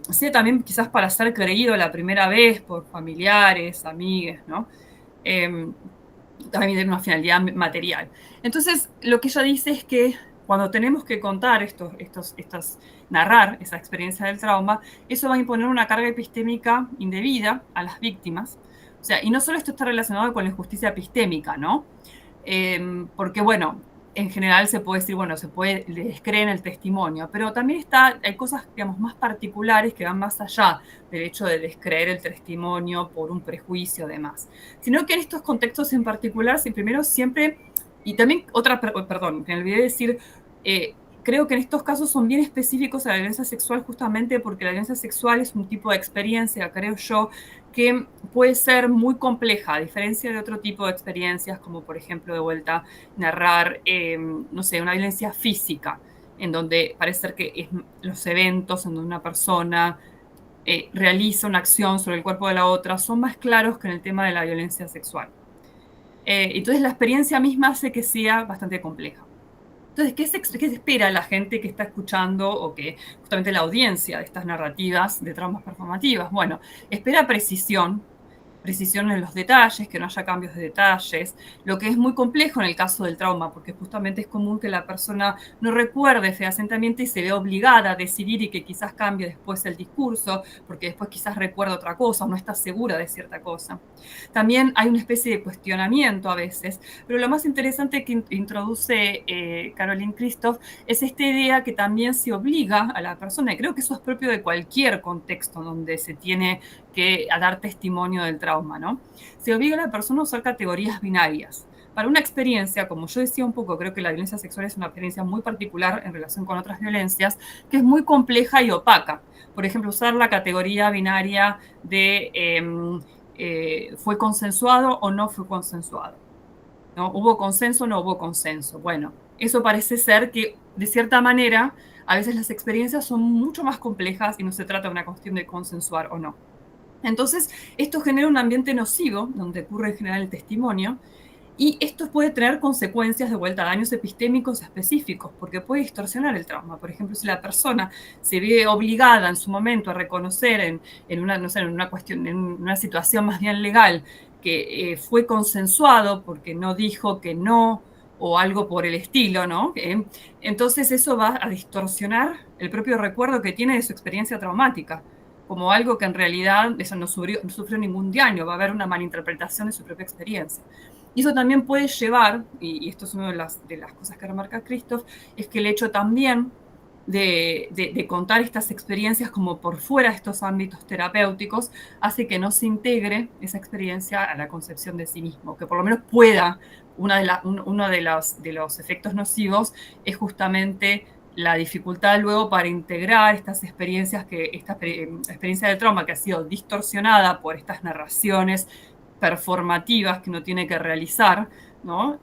sea también quizás para ser creído la primera vez por familiares, amigues, ¿no? Eh, También tiene una finalidad material. Entonces, lo que ella dice es que cuando tenemos que contar narrar esa experiencia del trauma, eso va a imponer una carga epistémica indebida a las víctimas. O sea, y no solo esto está relacionado con la injusticia epistémica, ¿no? Porque, bueno, en general se puede decir, bueno, le descreen el testimonio, pero también hay cosas, digamos, más particulares que van más allá del hecho de descreer el testimonio por un prejuicio, demás. Sino que en estos contextos en particular, primero siempre, y también perdón, me olvidé decir, creo que en estos casos son bien específicos a la violencia sexual justamente porque la violencia sexual es un tipo de experiencia, creo yo, que puede ser muy compleja, a diferencia de otro tipo de experiencias, como por ejemplo, de vuelta, narrar, no sé, una violencia física, en donde parece ser que los eventos en donde una persona realiza una acción sobre el cuerpo de la otra son más claros que en el tema de la violencia sexual. Entonces la experiencia misma hace que sea bastante compleja. Entonces, qué se espera la gente que está escuchando o que justamente la audiencia de estas narrativas de traumas performativas? Bueno, espera precisión en los detalles, que no haya cambios de detalles, lo que es muy complejo en el caso del trauma, porque justamente es común que la persona no recuerde fehacientemente y se ve obligada a decidir y que quizás cambie después el discurso, porque después quizás recuerda otra cosa o no está segura de cierta cosa. También hay una especie de cuestionamiento a veces, pero lo más interesante que introduce Caroline Christoph es esta idea que también se obliga a la persona, y creo que eso es propio de cualquier contexto donde se tiene que dar testimonio del trauma, ¿no? Se obliga a la persona a usar categorías binarias. Para una experiencia, como yo decía un poco, creo que la violencia sexual es una experiencia muy particular en relación con otras violencias, que es muy compleja y opaca. Por ejemplo, usar la categoría binaria de ¿fue consensuado o no fue consensuado? ¿No? ¿Hubo consenso o no hubo consenso? Bueno, eso parece ser que, de cierta manera, a veces las experiencias son mucho más complejas y no se trata de una cuestión de consensuar o no. Entonces, esto genera un ambiente nocivo, donde ocurre en general el testimonio, y esto puede tener consecuencias de vuelta a daños epistémicos específicos, porque puede distorsionar el trauma. Por ejemplo, si la persona se ve obligada en su momento a reconocer en una, no sé, en una cuestión, en una situación más bien legal, que fue consensuado porque no dijo que no o algo por el estilo, ¿no? Entonces eso va a distorsionar el propio recuerdo que tiene de su experiencia traumática, como algo que en realidad eso no sufrió ningún daño, va a haber una malinterpretación de su propia experiencia. Y eso también puede llevar, y esto es una de las cosas que remarca Christoph, es que el hecho también de contar estas experiencias como por fuera de estos ámbitos terapéuticos hace que no se integre esa experiencia a la concepción de sí mismo, que por lo menos pueda, uno de los efectos nocivos es justamente la dificultad luego para integrar estas experiencias, esta experiencia del trauma que ha sido distorsionada por estas narraciones performativas que uno tiene que realizar, ¿no?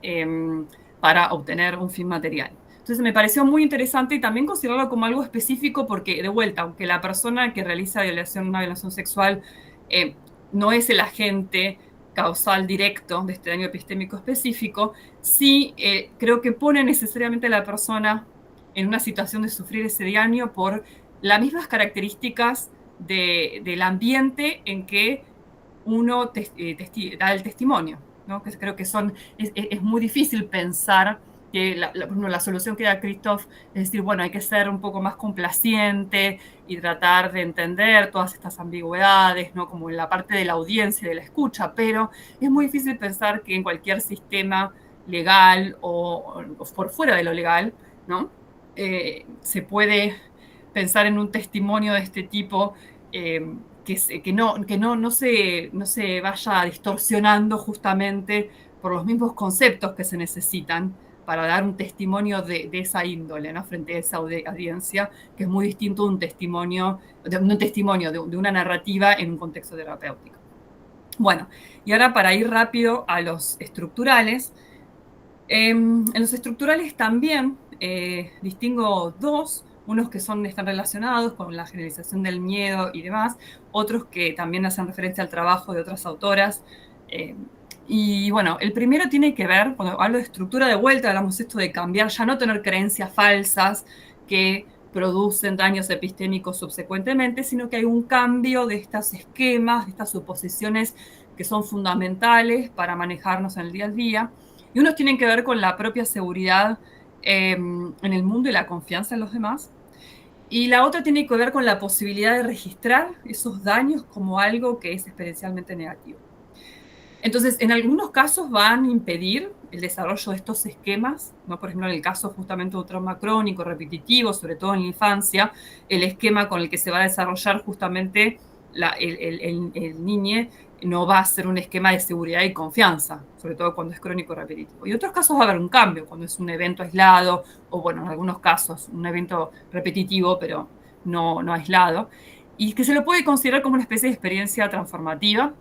Para obtener un fin material. Entonces me pareció muy interesante y también considerarlo como algo específico porque, de vuelta, aunque la persona que realiza una violación sexual eh, no es el agente causal directo de este daño epistémico específico, sí creo que pone necesariamente a la persona en una situación de sufrir ese daño por las mismas características del ambiente en que uno da el testimonio, ¿no? Que creo que es muy difícil pensar que la solución que da Christoph es decir, bueno, hay que ser un poco más complaciente y tratar de entender todas estas ambigüedades, ¿no? Como en la parte de la audiencia, de la escucha, pero es muy difícil pensar que en cualquier sistema legal o por fuera de lo legal, ¿no? Se puede pensar en un testimonio de este tipo no se vaya distorsionando justamente por los mismos conceptos que se necesitan para dar un testimonio de esa índole, ¿no? Frente a esa audiencia, que es muy distinto de de una narrativa en un contexto terapéutico. Bueno, y ahora para ir rápido a los estructurales. En los estructurales también distingo dos, unos que están relacionados con la generalización del miedo y demás, otros que también hacen referencia al trabajo de otras autoras. Y bueno, el primero tiene que ver, cuando hablo de estructura de vuelta, hablamos esto de cambiar, ya no tener creencias falsas que producen daños epistémicos subsecuentemente, sino que hay un cambio de estos esquemas, de estas suposiciones que son fundamentales para manejarnos en el día a día. Y unos tienen que ver con la propia seguridad en el mundo y la confianza en los demás. Y la otra tiene que ver con la posibilidad de registrar esos daños como algo que es experiencialmente negativo. Entonces, en algunos casos van a impedir el desarrollo de estos esquemas, ¿no? Por ejemplo, en el caso justamente de un trauma crónico, repetitivo, sobre todo en la infancia, el esquema con el que se va a desarrollar justamente el niño no va a ser un esquema de seguridad y confianza, sobre todo cuando es crónico repetitivo. Y en otros casos va a haber un cambio, cuando es un evento aislado, o bueno, en algunos casos un evento repetitivo, pero no aislado, y que se lo puede considerar como una especie de experiencia transformativa.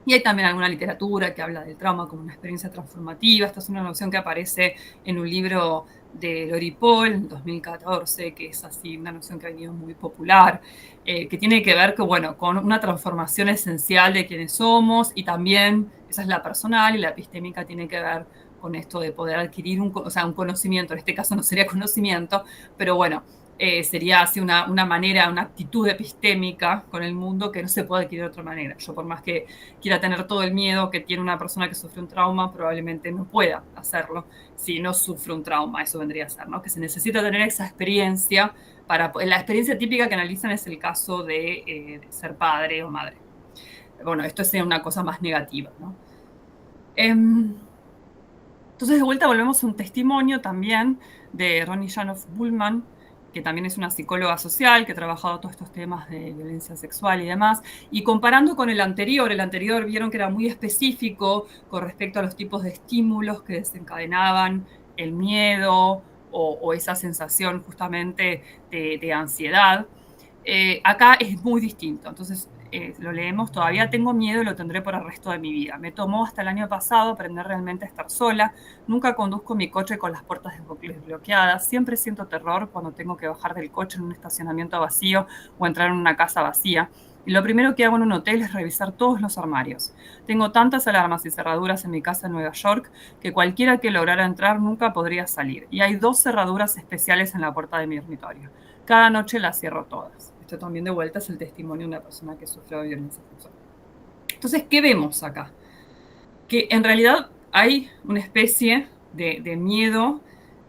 Y hay también alguna literatura que habla del trauma como una experiencia transformativa. Esta es una noción que aparece en un libro de Lori Paul en 2014, que es así una noción que ha venido muy popular, que tiene que ver bueno, con una transformación esencial de quienes somos y también, esa es la personal y la epistémica tiene que ver con esto de poder adquirir un conocimiento, en este caso no sería conocimiento, pero bueno, sería así una manera, una actitud epistémica con el mundo que no se puede adquirir de otra manera. Yo por más que quiera tener todo el miedo que tiene una persona que sufre un trauma, probablemente no pueda hacerlo si no sufre un trauma, eso vendría a ser, ¿no? Que se necesita tener esa experiencia para... La experiencia típica que analizan es el caso de ser padre o madre. Bueno, esto es una cosa más negativa, ¿no? Entonces, de vuelta volvemos a un testimonio también de Ronnie Janoff Bullman, que también es una psicóloga social que ha trabajado todos estos temas de violencia sexual y demás, y comparando con el anterior vieron que era muy específico con respecto a los tipos de estímulos que desencadenaban el miedo o esa sensación justamente de ansiedad. Acá es muy distinto, entonces lo leemos, todavía tengo miedo y lo tendré por el resto de mi vida. Me tomó hasta el año pasado aprender realmente a estar sola, nunca conduzco mi coche con las puertas desbloqueadas, siempre siento terror cuando tengo que bajar del coche en un estacionamiento vacío o entrar en una casa vacía. Y lo primero que hago en un hotel es revisar todos los armarios. Tengo tantas alarmas y cerraduras en mi casa en Nueva York que cualquiera que lograra entrar nunca podría salir. Y hay 2 cerraduras especiales en la puerta de mi dormitorio. Cada noche las cierro todas. Esto también de vuelta es el testimonio de una persona que sufrió violencia sexual. Entonces, ¿qué vemos acá? Que en realidad hay una especie de miedo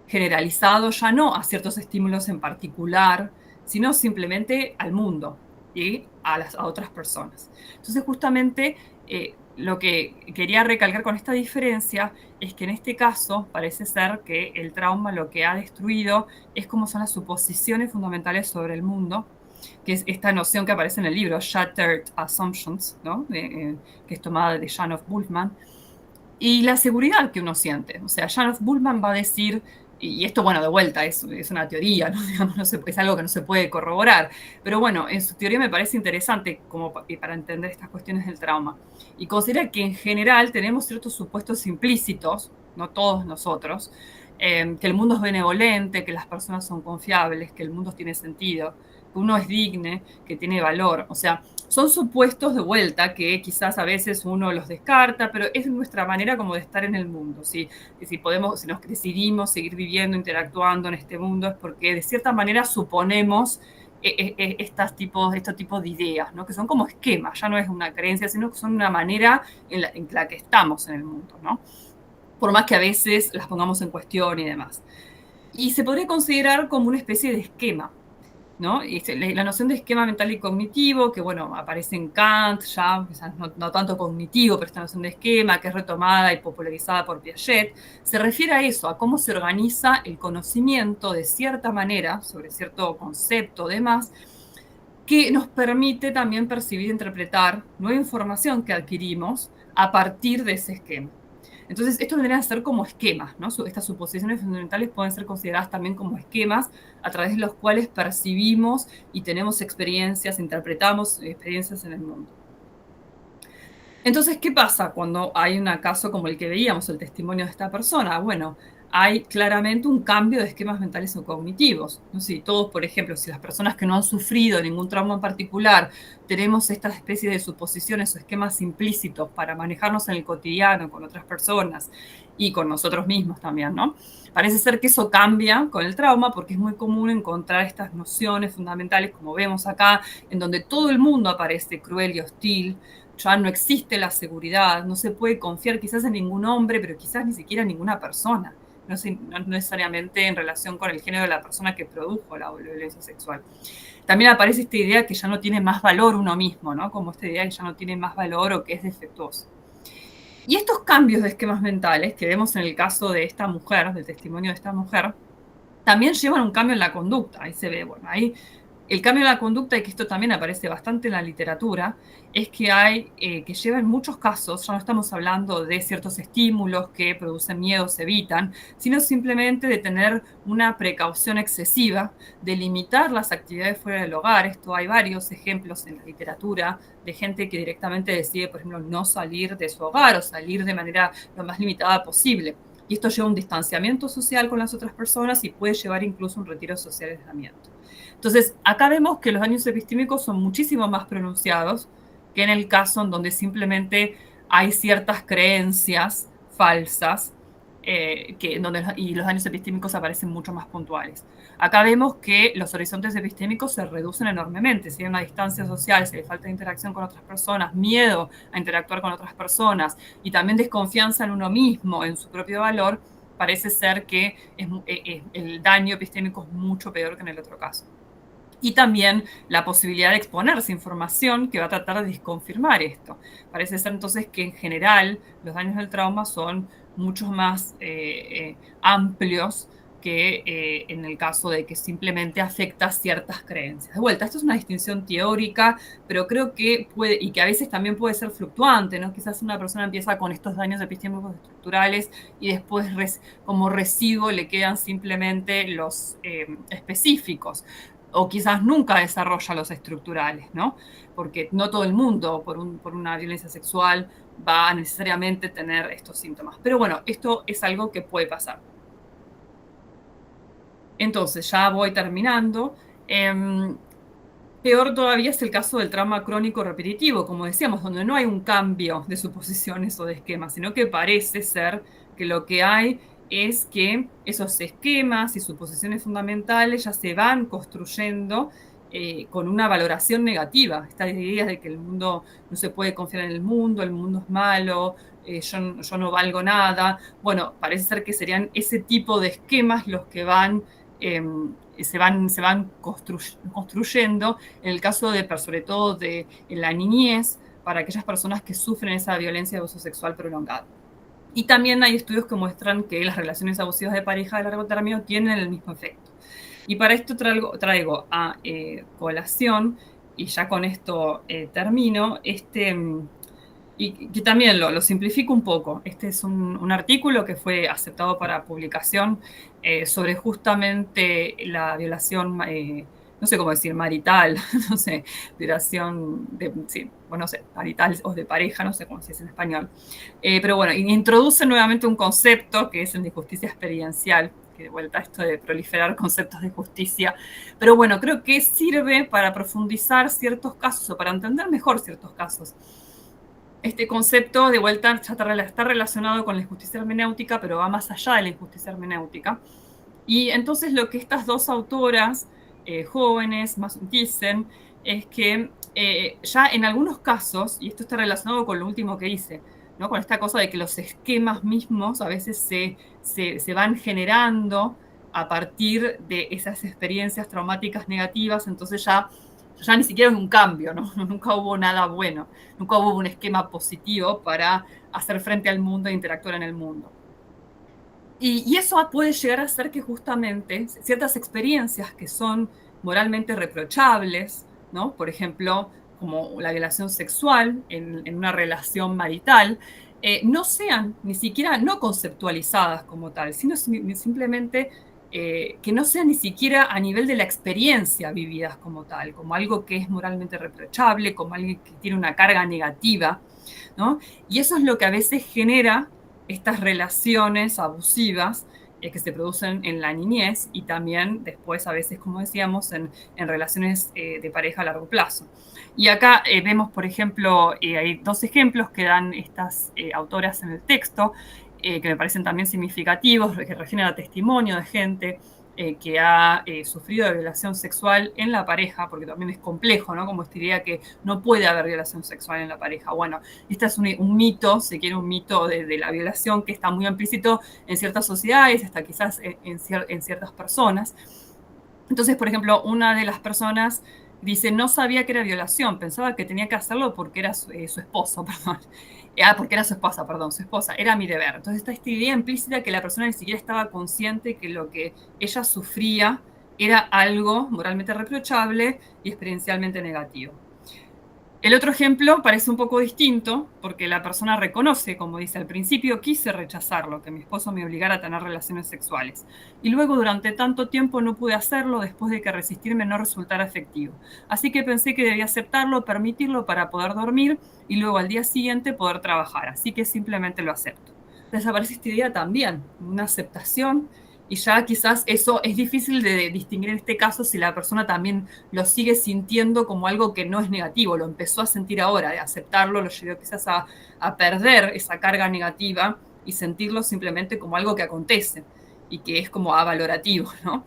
generalizado ya no a ciertos estímulos en particular, sino simplemente al mundo y a otras personas. Entonces, justamente lo que quería recalcar con esta diferencia es que en este caso parece ser que el trauma lo que ha destruido es cómo son las suposiciones fundamentales sobre el mundo, que es esta noción que aparece en el libro, Shattered Assumptions, ¿no? Que es tomada de Janoff Bullman, y la seguridad que uno siente. O sea, Janoff Bullman va a decir, y esto, bueno, de vuelta, es una teoría, ¿no? Digamos, es algo que no se puede corroborar, pero bueno, en su teoría me parece interesante como para entender estas cuestiones del trauma. Y considera que en general tenemos ciertos supuestos implícitos, no todos nosotros, que el mundo es benevolente, que las personas son confiables, que el mundo tiene sentido, que uno es digno, que tiene valor. O sea, son supuestos de vuelta que quizás a veces uno los descarta, pero es nuestra manera como de estar en el mundo. ¿Sí? Si podemos, si nos decidimos seguir viviendo, interactuando en este mundo, es porque de cierta manera suponemos estos tipos de ideas, ¿no? Que son como esquemas, ya no es una creencia, sino que son una manera en la que estamos en el mundo, ¿no? Por más que a veces las pongamos en cuestión y demás. Y se podría considerar como una especie de esquema, ¿no? Y la noción de esquema mental y cognitivo, que bueno, aparece en Kant, ya no tanto cognitivo, pero esta noción de esquema, que es retomada y popularizada por Piaget, se refiere a eso, a cómo se organiza el conocimiento de cierta manera sobre cierto concepto, demás, que nos permite también percibir e interpretar nueva información que adquirimos a partir de ese esquema. Entonces, esto vendría a ser como esquemas, ¿no? Estas suposiciones fundamentales pueden ser consideradas también como esquemas a través de los cuales percibimos y tenemos experiencias, interpretamos experiencias en el mundo. Entonces, ¿qué pasa cuando hay un caso como el que veíamos, el testimonio de esta persona? Bueno, hay claramente un cambio de esquemas mentales o cognitivos. ¿No? Si todos, por ejemplo, si las personas que no han sufrido ningún trauma en particular tenemos estas especies de suposiciones o esquemas implícitos para manejarnos en el cotidiano con otras personas y con nosotros mismos también, ¿no? Parece ser que eso cambia con el trauma porque es muy común encontrar estas nociones fundamentales, como vemos acá, en donde todo el mundo aparece cruel y hostil, ya no existe la seguridad, no se puede confiar quizás en ningún hombre, pero quizás ni siquiera en ninguna persona, no necesariamente en relación con el género de la persona que produjo la violencia sexual. También aparece esta idea que ya no tiene más valor uno mismo, ¿no? Como esta idea que ya no tiene más valor o que es defectuoso. Y estos cambios de esquemas mentales que vemos en el caso de esta mujer, del testimonio de esta mujer, también llevan un cambio en la conducta. Ahí se ve, bueno, ahí el cambio en la conducta, y que esto también aparece bastante en la literatura, es que que lleva en muchos casos, ya no estamos hablando de ciertos estímulos que producen miedo, se evitan, sino simplemente de tener una precaución excesiva, de limitar las actividades fuera del hogar. Esto hay varios ejemplos en la literatura de gente que directamente decide, por ejemplo, no salir de su hogar o salir de manera lo más limitada posible. Y esto lleva a un distanciamiento social con las otras personas y puede llevar incluso a un retiro social de aislamiento. Entonces, acá vemos que los daños epistémicos son muchísimo más pronunciados que en el caso en donde simplemente hay ciertas creencias falsas y los daños epistémicos aparecen mucho más puntuales. Acá vemos que los horizontes epistémicos se reducen enormemente. Si hay una distancia social, si hay falta de interacción con otras personas, miedo a interactuar con otras personas y también desconfianza en uno mismo, en su propio valor, parece ser que el daño epistémico es mucho peor que en el otro caso. Y también la posibilidad de exponerse información que va a tratar de desconfirmar esto. Parece ser entonces que en general los daños del trauma son mucho más amplios que en el caso de que simplemente afecta ciertas creencias. De vuelta, esto es una distinción teórica, pero creo que puede, y que a veces también puede ser fluctuante, ¿no? Quizás una persona empieza con estos daños epistémicos estructurales y después como residuo le quedan simplemente los específicos o quizás nunca desarrolla los estructurales, ¿no? Porque no todo el mundo por una violencia sexual va a necesariamente tener estos síntomas. Pero bueno, esto es algo que puede pasar. Entonces, ya voy terminando. Peor todavía es el caso del trauma crónico repetitivo, como decíamos, donde no hay un cambio de suposiciones o de esquemas, sino que parece ser que lo que hay es que esos esquemas y suposiciones fundamentales ya se van construyendo con una valoración negativa. Estas ideas de que el mundo no se puede confiar en el mundo es malo, yo no valgo nada. Bueno, parece ser que serían ese tipo de esquemas los que se van construyendo en el caso de, sobre todo en la niñez, para aquellas personas que sufren esa violencia de abuso sexual prolongado. Y también hay estudios que muestran que las relaciones abusivas de pareja de largo término tienen el mismo efecto. Y para esto traigo a colación, y ya con esto termino, y que también lo simplifico un poco. Este es un artículo que fue aceptado para publicación sobre justamente la violación, no sé cómo decir, marital, no sé, violación de, sí, bueno, no sé, marital o de pareja, no sé cómo se dice en español. Pero bueno, introduce nuevamente un concepto que es el de justicia experiencial, que de vuelta esto de proliferar conceptos de justicia. Pero bueno, creo que sirve para profundizar ciertos casos o para entender mejor ciertos casos. Este concepto, de vuelta, ya está relacionado con la injusticia hermenéutica, pero va más allá de la injusticia hermenéutica. Y entonces lo que estas dos autoras jóvenes más dicen es que ya en algunos casos, y esto está relacionado con lo último que hice, ¿no? Con esta cosa de que los esquemas mismos a veces se van generando a partir de esas experiencias traumáticas negativas, entonces ya ni siquiera es un cambio, ¿no? Nunca hubo nada bueno, nunca hubo un esquema positivo para hacer frente al mundo e interactuar en el mundo. Y eso puede llegar a ser que justamente ciertas experiencias que son moralmente reprochables, ¿no? Por ejemplo, como la violación sexual en una relación marital, no sean ni siquiera no conceptualizadas como tal, sino simplemente que no sean ni siquiera a nivel de la experiencia vividas como tal, como algo que es moralmente reprochable, como alguien que tiene una carga negativa, ¿no? Y eso es lo que a veces genera estas relaciones abusivas que se producen en la niñez y también después a veces, como decíamos, en relaciones de pareja a largo plazo. Y acá vemos, por ejemplo, hay dos ejemplos que dan estas autoras en el texto, que me parecen también significativos, que refieren a testimonio de gente que ha sufrido de violación sexual en la pareja, porque también es complejo, ¿no? Como esta idea que no puede haber violación sexual en la pareja. Bueno, este es un mito, se quiere un mito de la violación que está muy implícito en ciertas sociedades, hasta quizás en ciertas personas. Entonces, por ejemplo, una de las personas dice, no sabía que era violación, pensaba que tenía que hacerlo porque era su esposo, perdón. Porque era su esposa, perdón, su esposa, era mi deber. Entonces está esta idea implícita que la persona ni siquiera estaba consciente que lo que ella sufría era algo moralmente reprochable y experiencialmente negativo. El otro ejemplo parece un poco distinto, porque la persona reconoce, como dice al principio, quise rechazarlo, que mi esposo me obligara a tener relaciones sexuales. Y luego durante tanto tiempo no pude hacerlo después de que resistirme no resultara efectivo. Así que pensé que debía aceptarlo, permitirlo para poder dormir y luego al día siguiente poder trabajar. Así que simplemente lo acepto. desaparece esta idea también, una aceptación, y ya quizás eso es difícil de distinguir en este caso si la persona también lo sigue sintiendo como algo que no es negativo, lo empezó a sentir ahora, de aceptarlo, lo llevó quizás a perder esa carga negativa y sentirlo simplemente como algo que acontece y que es como avalorativo, ¿no?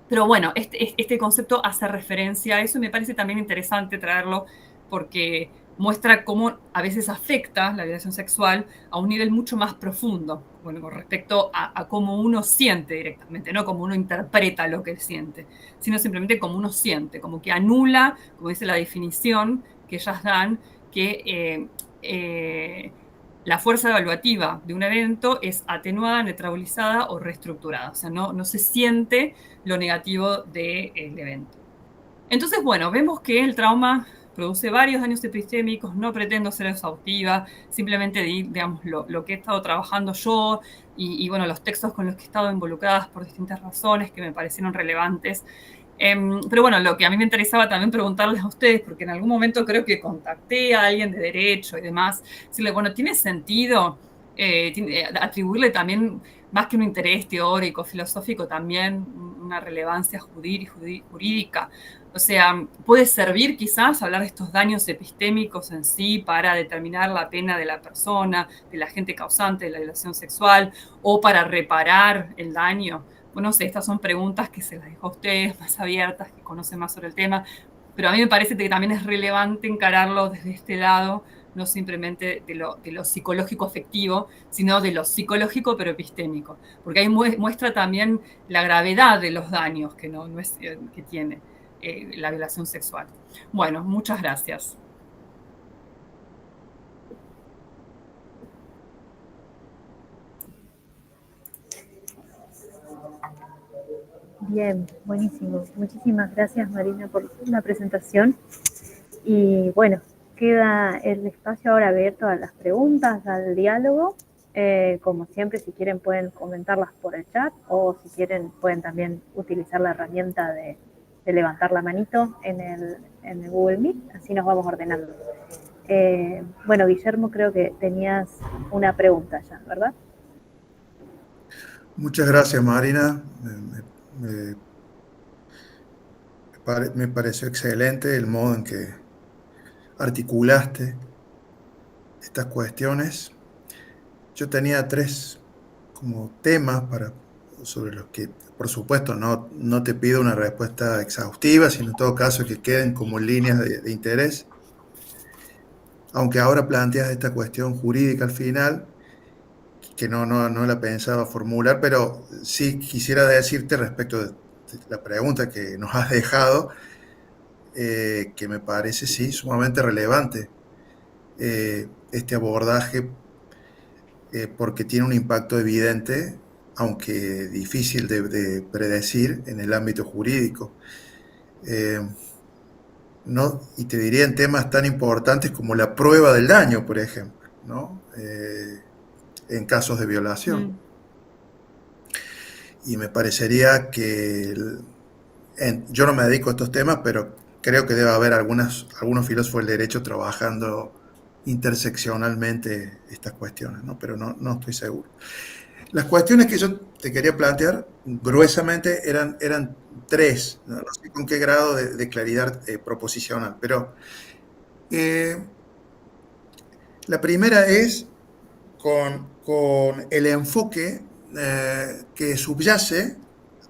Pero bueno, este concepto hace referencia a eso y me parece también interesante traerlo porque muestra cómo a veces afecta la violación sexual a un nivel mucho más profundo, bueno, con respecto a cómo uno siente directamente, no como uno interpreta lo que él siente, sino simplemente como uno siente, como que anula, como dice la definición que ellas dan, que la fuerza evaluativa de un evento es atenuada, neutralizada o reestructurada, o sea, no se siente lo negativo del evento. Entonces, bueno, vemos que el trauma produce varios daños epistémicos, no pretendo ser exhaustiva, simplemente digamos lo que he estado trabajando yo bueno, los textos con los que he estado involucradas por distintas razones que me parecieron relevantes. Pero bueno, lo que a mí me interesaba también preguntarles a ustedes, porque en algún momento creo que contacté a alguien de derecho y demás, decirle, bueno, ¿tiene sentido atribuirle también, más que un interés teórico, filosófico, también una relevancia jurídica? O sea, ¿puede servir quizás hablar de estos daños epistémicos en sí para determinar la pena de la persona, del agente causante de la violación sexual, o para reparar el daño? Bueno, no sé, estas son preguntas que se las dejo a ustedes más abiertas, que conocen más sobre el tema, pero a mí me parece que también es relevante encararlo desde este lado, no simplemente de lo psicológico afectivo, sino de lo psicológico pero epistémico, porque ahí muestra también la gravedad de los daños que, no es, que tiene la violación sexual. Bueno, muchas gracias. Bien, buenísimo. Muchísimas gracias, Marina, por la presentación. Y bueno, queda el espacio ahora abierto a las preguntas, al diálogo. Como siempre, si quieren pueden comentarlas por el chat o si quieren pueden también utilizar la herramienta de levantar la manito en el Google Meet, así nos vamos ordenando. Bueno, Guillermo, creo que tenías una pregunta ya, ¿verdad? Muchas gracias, Marina. Me pareció excelente el modo en que articulaste estas cuestiones. Yo tenía tres como temas sobre los que, por supuesto, no te pido una respuesta exhaustiva, sino en todo caso que queden como líneas de interés. Aunque ahora planteas esta cuestión jurídica al final, que no la pensaba formular, pero sí quisiera decirte respecto de la pregunta que nos has dejado, que me parece, sí, sumamente relevante este abordaje, porque tiene un impacto evidente, aunque difícil de predecir en el ámbito jurídico. No, y te diría en temas tan importantes como la prueba del daño, por ejemplo, ¿no? En casos de violación. Y me parecería que yo no me dedico a estos temas, pero creo que debe haber algunos filósofos del derecho trabajando interseccionalmente estas cuestiones, ¿no? Pero no estoy seguro. Las cuestiones que yo te quería plantear, gruesamente, eran tres, no sé con qué grado de claridad proposicional, pero la primera es con el enfoque que subyace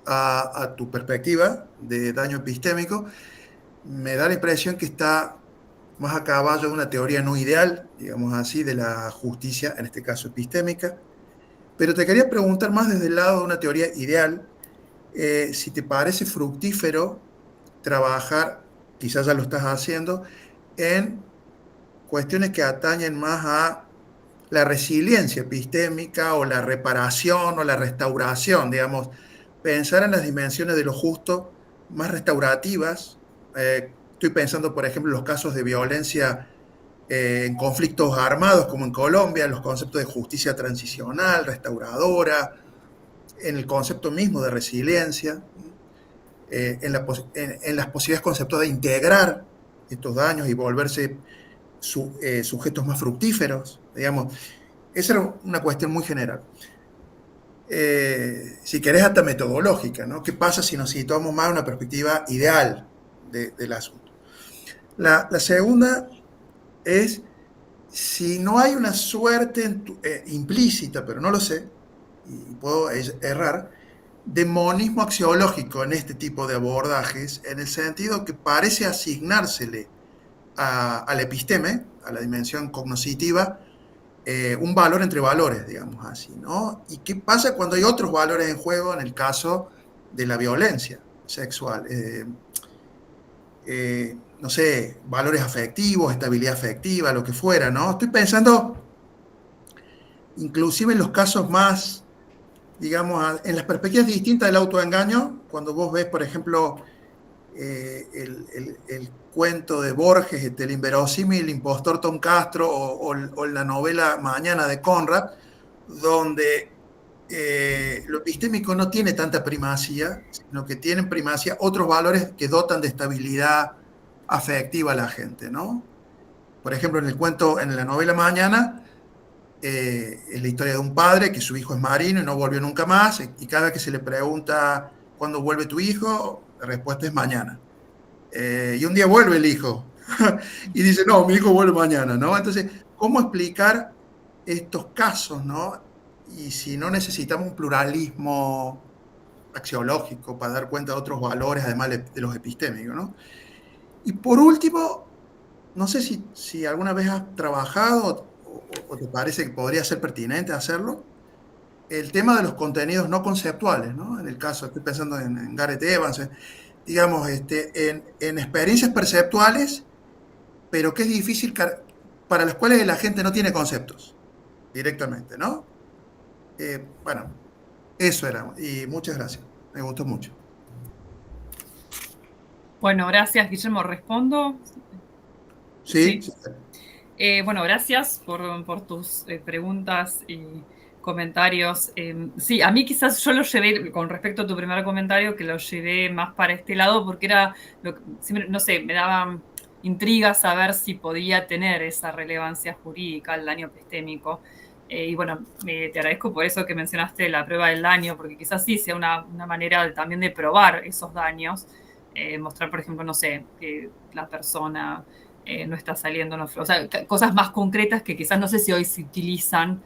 a tu perspectiva de daño epistémico. Me da la impresión que está más a caballo de una teoría no ideal, digamos así, de la justicia, en este caso epistémica. Pero te quería preguntar más desde el lado de una teoría ideal, si te parece fructífero trabajar, quizás ya lo estás haciendo, en cuestiones que atañen más a la resiliencia epistémica o la reparación o la restauración, digamos, pensar en las dimensiones de lo justo más restaurativas. Estoy pensando, por ejemplo, en los casos de violencia en conflictos armados como en Colombia, en los conceptos de justicia transicional, restauradora, en el concepto mismo de resiliencia, en las posibilidades conceptuales de integrar estos daños y volverse sujetos más fructíferos, digamos. Esa era una cuestión muy general. Si querés, hasta metodológica, ¿no? ¿Qué pasa si nos situamos más en una perspectiva ideal del asunto? La segunda es si no hay una suerte implícita, pero no lo sé, y puedo errar, de monismo axiológico en este tipo de abordajes, en el sentido que parece asignársele al episteme, a la dimensión cognoscitiva, un valor entre valores, digamos así, ¿no? ¿Y qué pasa cuando hay otros valores en juego en el caso de la violencia sexual? No sé, valores afectivos, estabilidad afectiva, lo que fuera, ¿no? Estoy pensando inclusive en los casos más, digamos, en las perspectivas distintas del autoengaño, cuando vos ves, por ejemplo, el cuento de Borges, el inverosímil impostor Tom Castro, o la novela Mañana de Conrad, donde lo epistémico no tiene tanta primacía, sino que tienen primacía otros valores que dotan de estabilidad afectiva a la gente, ¿no? Por ejemplo, en el cuento, en la novela Mañana, es la historia de un padre que su hijo es marino y no volvió nunca más, y cada vez que se le pregunta cuándo vuelve tu hijo, la respuesta es mañana. Y un día vuelve el hijo y dice, no, mi hijo vuelve mañana, ¿no? Entonces, ¿cómo explicar estos casos, ¿no? Y si no necesitamos un pluralismo axiológico para dar cuenta de otros valores, además de los epistémicos, ¿no? Y por último, no sé si alguna vez has trabajado o te parece que podría ser pertinente hacerlo, el tema de los contenidos no conceptuales, ¿no? En el caso, estoy pensando en Gareth Evans, digamos, en experiencias perceptuales, pero que es difícil, para las cuales la gente no tiene conceptos directamente, ¿no? Bueno, eso era, y muchas gracias, me gustó mucho. Bueno, gracias, Guillermo. ¿Respondo? Sí, Sí. sí. Bueno, gracias por tus preguntas y comentarios. Sí, a mí quizás yo lo llevé, con respecto a tu primer comentario, que lo llevé más para este lado porque era, no sé, me daba intriga saber si podía tener esa relevancia jurídica el daño epistémico. Y bueno, te agradezco por eso que mencionaste la prueba del daño, porque quizás sí sea una manera también de probar esos daños. Mostrar, por ejemplo, no sé, que la persona no está saliendo, no, o sea, cosas más concretas que quizás no sé si hoy se utilizan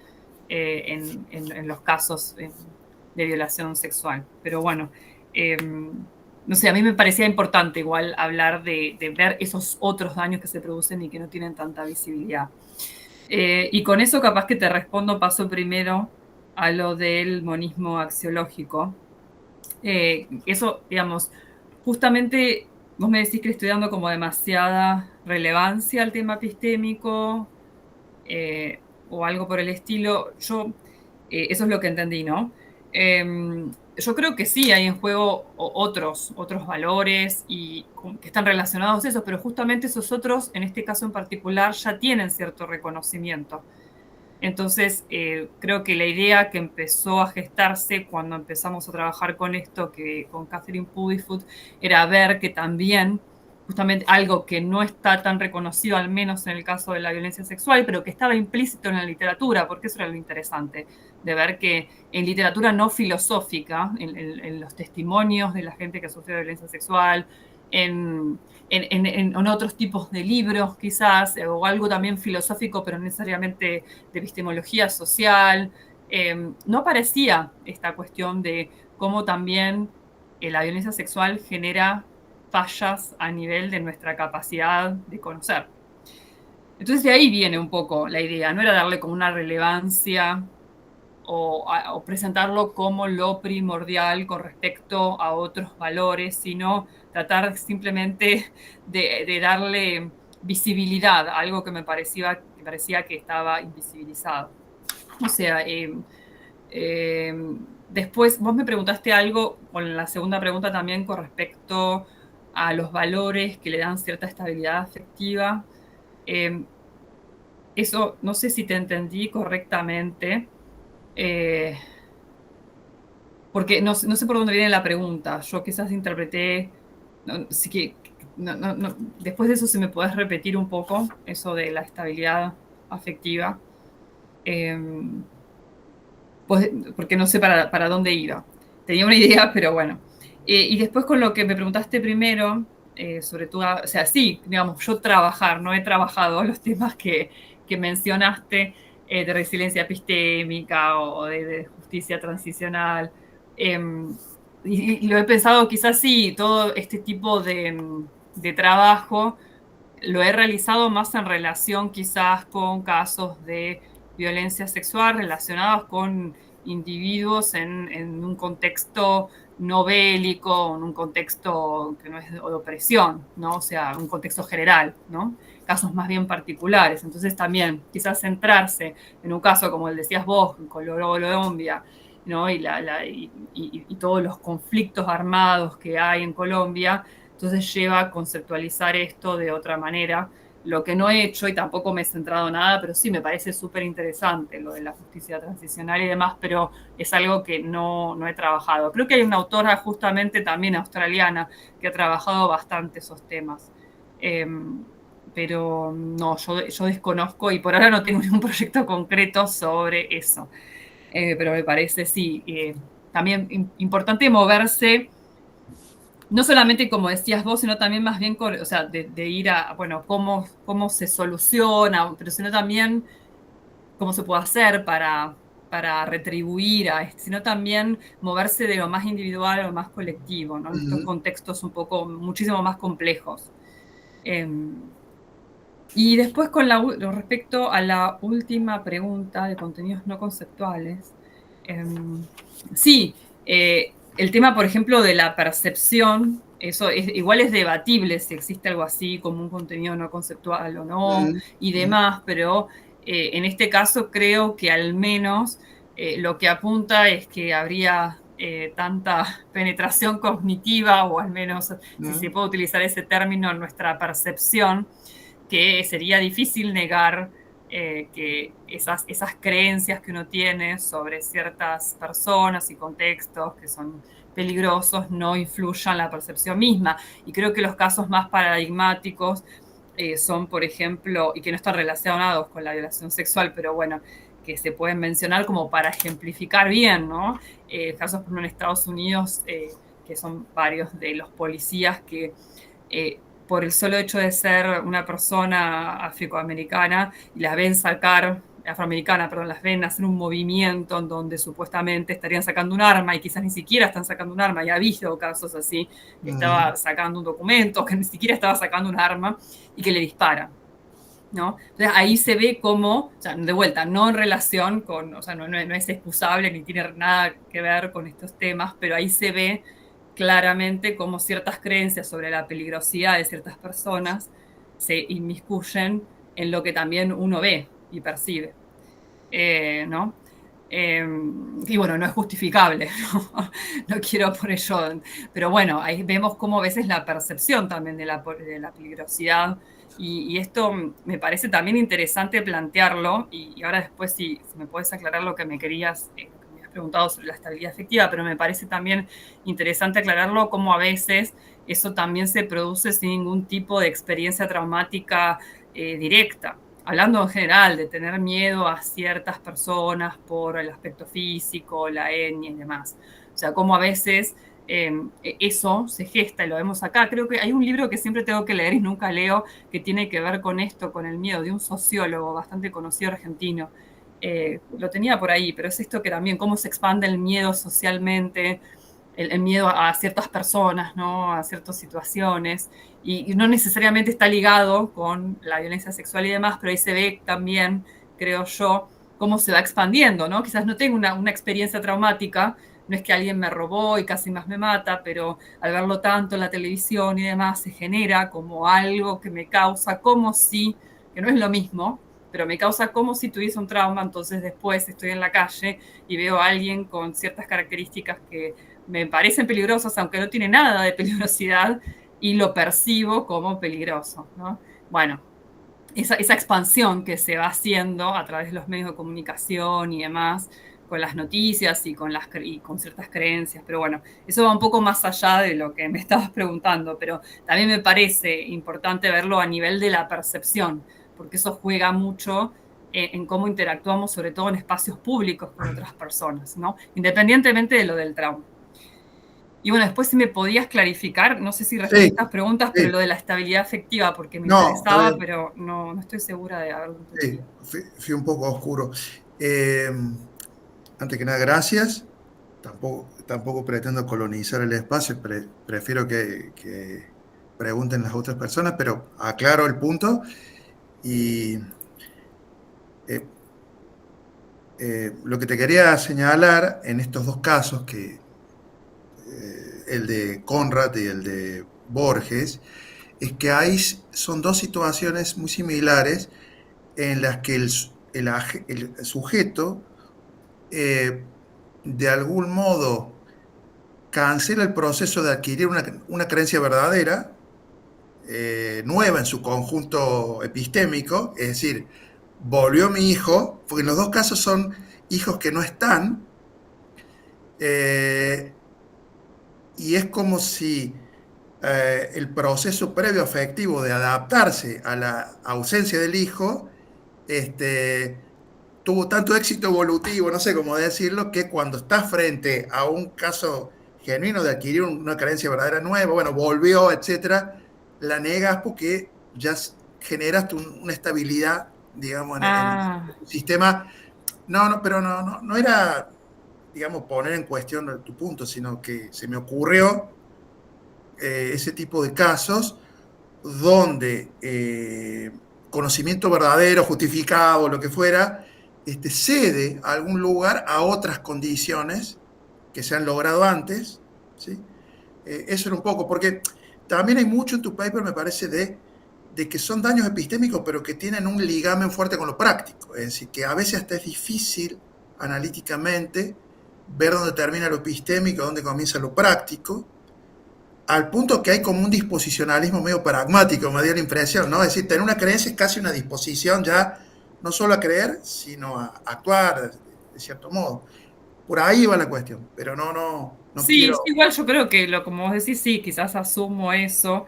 en los casos de violación sexual. Pero bueno, no sé, a mí me parecía importante igual hablar de ver esos otros daños que se producen y que no tienen tanta visibilidad. Y con eso capaz que te respondo, paso primero a lo del monismo axiológico. Eso, digamos, justamente vos me decís que le estoy dando como demasiada relevancia al tema epistémico o algo por el estilo. Eso es lo que entendí, ¿no? Yo creo que sí hay en juego otros valores y que están relacionados a eso, pero justamente esos otros, en este caso en particular, ya tienen cierto reconocimiento. Entonces, creo que la idea que empezó a gestarse cuando empezamos a trabajar con esto, que con Catherine Puddifoot, era ver que también, justamente algo que no está tan reconocido, al menos en el caso de la violencia sexual, pero que estaba implícito en la literatura, porque eso era lo interesante, de ver que en literatura no filosófica, en los testimonios de la gente que sufrió violencia sexual, en otros tipos de libros quizás, o algo también filosófico, pero no necesariamente de epistemología social, no aparecía esta cuestión de cómo también la violencia sexual genera fallas a nivel de nuestra capacidad de conocer. Entonces de ahí viene un poco la idea, no era darle como una relevancia o presentarlo como lo primordial con respecto a otros valores, sino tratar simplemente de darle visibilidad a algo que me parecía que estaba invisibilizado. O sea, después vos me preguntaste algo con la segunda pregunta también con respecto a los valores que le dan cierta estabilidad afectiva. Eso no sé si te entendí correctamente. Porque no sé por dónde viene la pregunta. Yo quizás interpreté. Sí que, después de eso, si me podés repetir un poco eso de la estabilidad afectiva. Pues, porque no sé para dónde iba. Tenía una idea, pero bueno. Y después con lo que me preguntaste primero, sobre todo, o sea, sí, digamos, yo trabajar, no he trabajado los temas que mencionaste de resiliencia epistémica o de justicia transicional. Eh, y lo he pensado, quizás sí, todo este tipo de trabajo lo he realizado más en relación quizás con casos de violencia sexual relacionados con individuos en un contexto no bélico, en un contexto que no es de opresión, ¿no? O sea, un contexto general, ¿no? Casos más bien particulares. Entonces también quizás centrarse en un caso como el decías vos, en Colombia, ¿no? Y todos los conflictos armados que hay en Colombia, entonces lleva a conceptualizar esto de otra manera, lo que no he hecho y tampoco me he centrado en nada, pero sí me parece súper interesante lo de la justicia transicional y demás, pero es algo que no he trabajado. Creo que hay una autora justamente también australiana que ha trabajado bastante esos temas. Pero no, yo desconozco y por ahora no tengo ningún proyecto concreto sobre eso. Pero me parece, sí, también importante moverse no solamente como decías vos, sino también más bien, o sea, de ir a, bueno, cómo se soluciona, pero sino también cómo se puede hacer para retribuir a esto, sino también moverse de lo más individual a lo más colectivo, ¿no? En estos contextos un poco, muchísimo más complejos. Eh, y después respecto a la última pregunta de contenidos no conceptuales, eh, sí, el tema, por ejemplo, de la percepción, eso igual es debatible si existe algo así como un contenido no conceptual o no y demás, pero en este caso creo que al menos lo que apunta es que habría tanta penetración cognitiva, o al menos si se puede utilizar ese término en nuestra percepción, que sería difícil negar que esas creencias que uno tiene sobre ciertas personas y contextos que son peligrosos no influyan en la percepción misma. Y creo que los casos más paradigmáticos son, por ejemplo, y que no están relacionados con la violación sexual, pero bueno, que se pueden mencionar como para ejemplificar bien, ¿no? Casos, por ejemplo, en Estados Unidos, que son varios de los policías que por el solo hecho de ser una persona afroamericana y las ven afroamericana, perdón, las ven hacer un movimiento en donde supuestamente estarían sacando un arma y quizás ni siquiera están sacando un arma, y ha habido casos así, que estaba sacando un documento, que ni siquiera estaba sacando un arma y que le disparan, ¿no? Entonces ahí se ve cómo, o sea, de vuelta, no en relación con, o sea, no es excusable ni tiene nada que ver con estos temas, pero ahí se ve claramente cómo ciertas creencias sobre la peligrosidad de ciertas personas se inmiscuyen en lo que también uno ve y percibe, ¿no? Y bueno, no es justificable, no quiero por ello, pero bueno, ahí vemos cómo a veces la percepción también de la peligrosidad, y esto me parece también interesante plantearlo, y ahora después si me puedes aclarar lo que me querías, lo que me habías preguntado sobre la estabilidad afectiva, pero me parece también interesante aclararlo cómo a veces eso también se produce sin ningún tipo de experiencia traumática directa, hablando en general, de tener miedo a ciertas personas por el aspecto físico, la etnia y demás. O sea, como a veces eso se gesta y lo vemos acá. Creo que hay un libro que siempre tengo que leer y nunca leo, que tiene que ver con esto, con el miedo, de un sociólogo bastante conocido argentino. Lo tenía por ahí, pero es esto que también, cómo se expande el miedo socialmente, el miedo a ciertas personas, ¿no? A ciertas situaciones, y no necesariamente está ligado con la violencia sexual y demás, pero ahí se ve también, creo yo, cómo se va expandiendo, ¿no? Quizás no tengo una experiencia traumática, no es que alguien me robó y casi más me mata, pero al verlo tanto en la televisión y demás, se genera como algo que me causa como si, que no es lo mismo, pero me causa como si tuviese un trauma, entonces después estoy en la calle y veo a alguien con ciertas características que me parecen peligrosas, aunque no tiene nada de peligrosidad, y lo percibo como peligroso, ¿no? Bueno, esa expansión que se va haciendo a través de los medios de comunicación y demás, con las noticias y con ciertas creencias, pero bueno, eso va un poco más allá de lo que me estabas preguntando, pero también me parece importante verlo a nivel de la percepción, porque eso juega mucho en cómo interactuamos, sobre todo en espacios públicos con otras personas, ¿no? Independientemente de lo del trauma. Y bueno, después si me podías clarificar, no sé si respondí Sí, estas preguntas, pero sí. lo de la estabilidad afectiva, porque me No, está interesaba, bien. pero no estoy segura de haberlo Sí, entendido. fui un poco oscuro. Eh, Antes que nada, gracias. Tampoco pretendo colonizar el espacio, prefiero que pregunten las otras personas, pero aclaro el punto y eh, lo que te quería señalar en estos dos casos, el de Conrad y el de Borges, es que ahí son dos situaciones muy similares en las que el sujeto eh, de algún modo cancela el proceso de adquirir una creencia verdadera, nueva en su conjunto epistémico, es decir, volvió mi hijo, porque en los dos casos son hijos que no están, eh, y es como si el proceso previo afectivo de adaptarse a la ausencia del hijo, este, tuvo tanto éxito evolutivo, no sé cómo decirlo, que cuando estás frente a un caso genuino de adquirir una creencia verdadera nueva, bueno, volvió, etcétera, la negas porque ya generaste una estabilidad, digamos, en el Ah, sistema. No, no, pero no era, digamos, poner en cuestión tu punto, sino que se me ocurrió ese tipo de casos donde conocimiento verdadero, justificado, lo que fuera, cede a algún lugar a otras condiciones que se han logrado antes, ¿sí? Eso era un poco, porque también hay mucho en tu paper, me parece, de que son daños epistémicos, pero que tienen un ligamen fuerte con lo práctico, es decir, que a veces hasta es difícil analíticamente ver dónde termina lo epistémico, dónde comienza lo práctico, al punto que hay como un disposicionalismo medio pragmático, me dio la impresión, ¿no? Es decir, tener una creencia es casi una disposición ya no solo a creer, sino a actuar de cierto modo. Por ahí va la cuestión, pero no sí, quiero. sí, igual yo creo que como vos decís, sí, quizás asumo eso.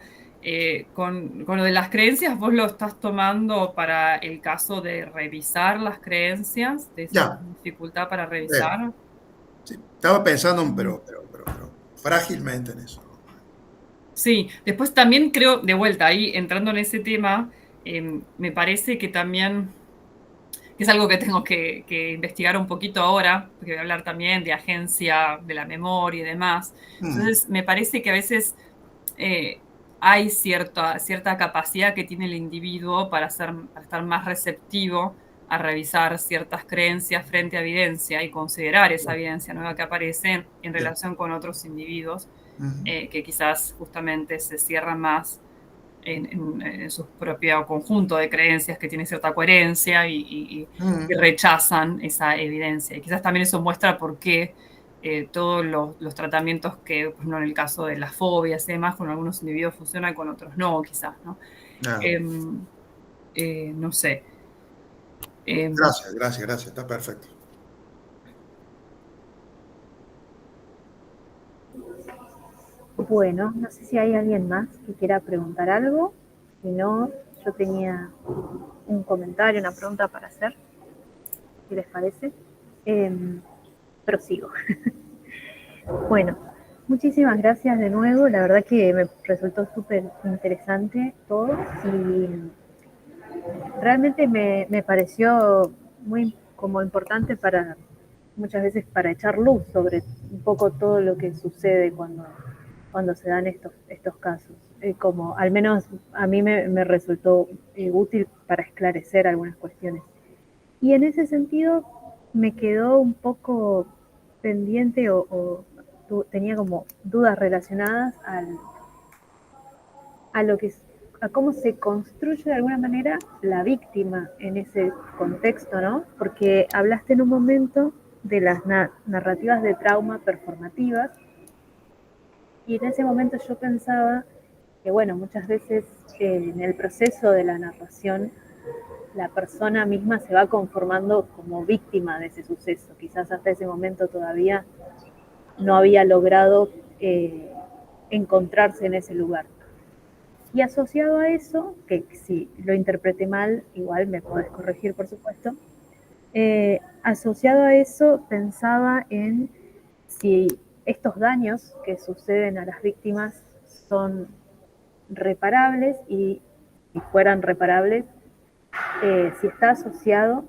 Con lo de las creencias, vos lo estás tomando para el caso de revisar las creencias, de esa Ya, dificultad para veo. revisar. Sí, estaba pensando, Mm. pero frágilmente en eso. Sí, después también creo, de vuelta, ahí entrando en ese tema, me parece que también que es algo que tengo que investigar un poquito ahora, porque voy a hablar también de agencia de la memoria y demás. Mm, Entonces, me parece que a veces eh, hay cierta capacidad que tiene el individuo para estar más receptivo a revisar ciertas creencias frente a evidencia y considerar esa evidencia nueva que aparece en ya. relación con otros individuos Ujú, que quizás justamente se cierran más en su propio conjunto de creencias que tiene cierta coherencia y ujú, rechazan esa evidencia. Y quizás también eso muestra por qué todos los tratamientos que, pues no en el caso de las fobias y demás, con algunos individuos funcionan, con otros no, quizás, ¿no? nada. Eh, no sé. Eh, Gracias, está perfecto. Bueno, no sé si hay alguien más que quiera preguntar algo. Si no, yo tenía un comentario, una pregunta para hacer, si les parece. Prosigo. Bueno, muchísimas gracias de nuevo. La verdad que me resultó súper interesante todo y realmente me pareció muy como importante para muchas veces para echar luz sobre un poco todo lo que sucede cuando se dan estos casos. Como al menos a mí me resultó útil para esclarecer algunas cuestiones. Y en ese sentido me quedó un poco pendiente tenía como dudas relacionadas a lo que a cómo se construye de alguna manera la víctima en ese contexto, ¿no? Porque hablaste en un momento de las narrativas de trauma performativas y en ese momento yo pensaba que, bueno, muchas veces en el proceso de la narración la persona misma se va conformando como víctima de ese suceso. Quizás hasta ese momento todavía no había logrado encontrarse en ese lugar. Y asociado a eso, que si lo interpreté mal, igual me podés corregir, por supuesto, asociado a eso pensaba en si estos daños que suceden a las víctimas son reparables y si fueran reparables, si está asociado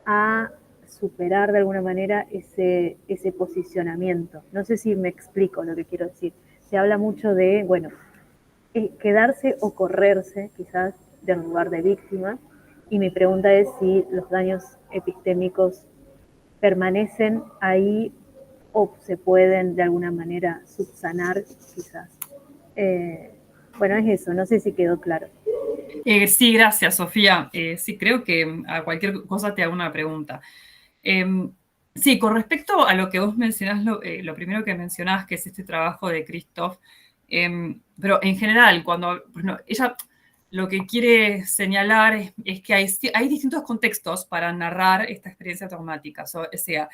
a superar de alguna manera ese posicionamiento. No sé si me explico lo que quiero decir. Se habla mucho de, bueno, quedarse o correrse quizás del lugar de víctima, y mi pregunta es si los daños epistémicos permanecen ahí o se pueden de alguna manera subsanar quizás. Bueno, es eso, no sé si quedó claro. Sí, gracias, Sofía. Sí, creo que a cualquier cosa te hago una pregunta. Sí, con respecto a lo que vos mencionás, lo primero que mencionás, que es este trabajo de Christoph, pero en general, cuando bueno, ella lo que quiere señalar es que hay distintos contextos para narrar esta experiencia traumática. O sea,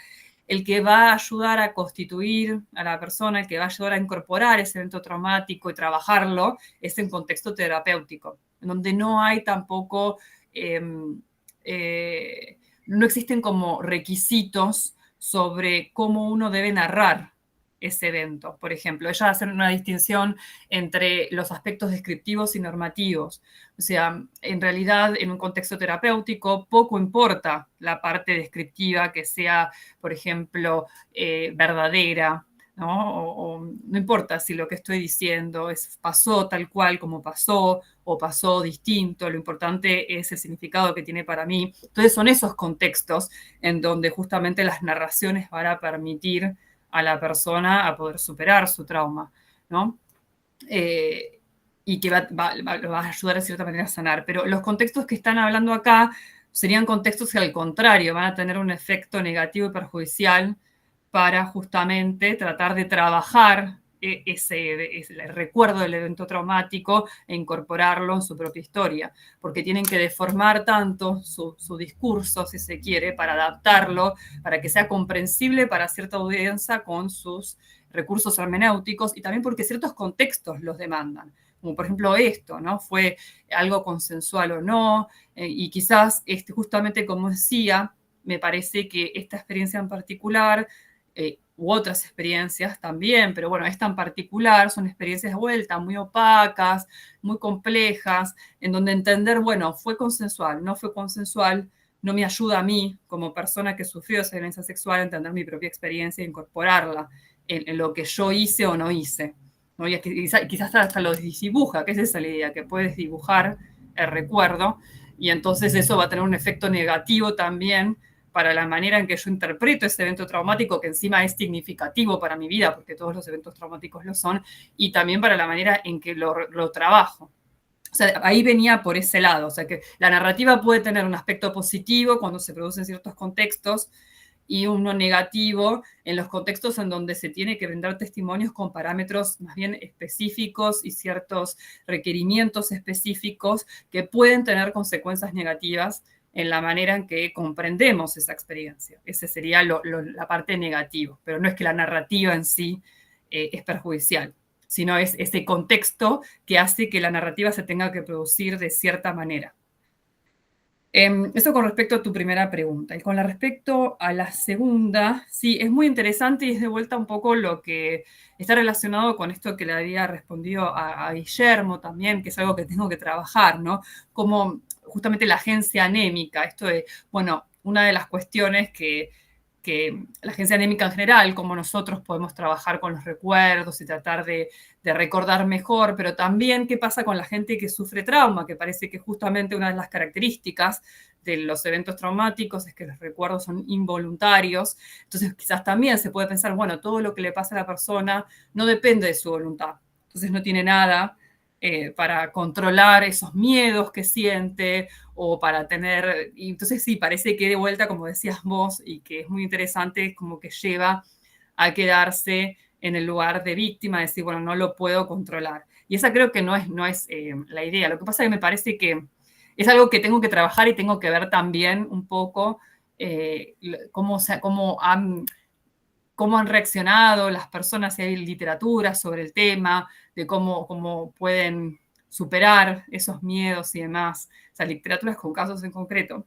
el que va a ayudar a constituir a la persona, el que va a ayudar a incorporar ese evento traumático y trabajarlo, es en contexto terapéutico, en donde no hay tampoco, no existen como requisitos sobre cómo uno debe narrar ese evento. Por ejemplo, ella hace una distinción entre los aspectos descriptivos y normativos. O sea, en realidad, en un contexto terapéutico, poco importa la parte descriptiva que sea, por ejemplo, verdadera, ¿no? No importa si lo que estoy diciendo pasó tal cual como pasó o pasó distinto, lo importante es el significado que tiene para mí. Entonces son esos contextos en donde justamente las narraciones van a permitir a la persona a poder superar su trauma, ¿no? Y que lo va a ayudar de cierta manera a sanar. Pero los contextos que están hablando acá serían contextos que al contrario van a tener un efecto negativo y perjudicial para justamente tratar de trabajar el recuerdo del evento traumático e incorporarlo en su propia historia, porque tienen que deformar tanto su discurso, si se quiere, para adaptarlo, para que sea comprensible para cierta audiencia con sus recursos hermenéuticos y también porque ciertos contextos los demandan, como por ejemplo esto, ¿no? ¿Fue algo consensual o no? Y quizás, justamente como decía, me parece que esta experiencia en particular, u otras experiencias también, pero bueno, esta en particular son experiencias de vuelta muy opacas, muy complejas, en donde entender, bueno, fue consensual, no fue consensual, no me ayuda a mí, como persona que sufrió esa violencia sexual, a entender mi propia experiencia e incorporarla en lo que yo hice o no hice, ¿no? Y quizás hasta lo dibuja, que es esa la idea, que puedes dibujar el recuerdo, y entonces eso va a tener un efecto negativo también para la manera en que yo interpreto ese evento traumático, que encima es significativo para mi vida, porque todos los eventos traumáticos lo son, y también para la manera en que lo trabajo. O sea, ahí venía por ese lado, o sea que la narrativa puede tener un aspecto positivo cuando se produce en ciertos contextos y uno negativo en los contextos en donde se tiene que brindar testimonios con parámetros más bien específicos y ciertos requerimientos específicos que pueden tener consecuencias negativas en la manera en que comprendemos esa experiencia. Esa sería la parte negativa, pero no es que la narrativa en sí es perjudicial, sino es ese contexto que hace que la narrativa se tenga que producir de cierta manera. Eso con respecto a tu primera pregunta. Y con respecto a la segunda, sí, es muy interesante y es de vuelta un poco lo que está relacionado con esto que le había respondido a Guillermo también, que es algo que tengo que trabajar, ¿no? Como justamente la agencia anémica, esto de, bueno, una de las cuestiones que la agencia anémica en general, como nosotros podemos trabajar con los recuerdos y tratar de recordar mejor, pero también qué pasa con la gente que sufre trauma, que parece que justamente una de las características de los eventos traumáticos es que los recuerdos son involuntarios. Entonces quizás también se puede pensar, bueno, todo lo que le pasa a la persona no depende de su voluntad. Entonces no tiene nada para controlar esos miedos que siente o para tener... Y entonces sí, parece que de vuelta, como decías vos, y que es muy interesante, es como que lleva a quedarse en el lugar de víctima, decir, bueno, no lo puedo controlar. Y esa creo que no es la idea. Lo que pasa es que me parece que es algo que tengo que trabajar y tengo que ver también un poco cómo han reaccionado las personas, si hay literatura sobre el tema, de cómo pueden superar esos miedos y demás. O sea, literaturas con casos en concreto.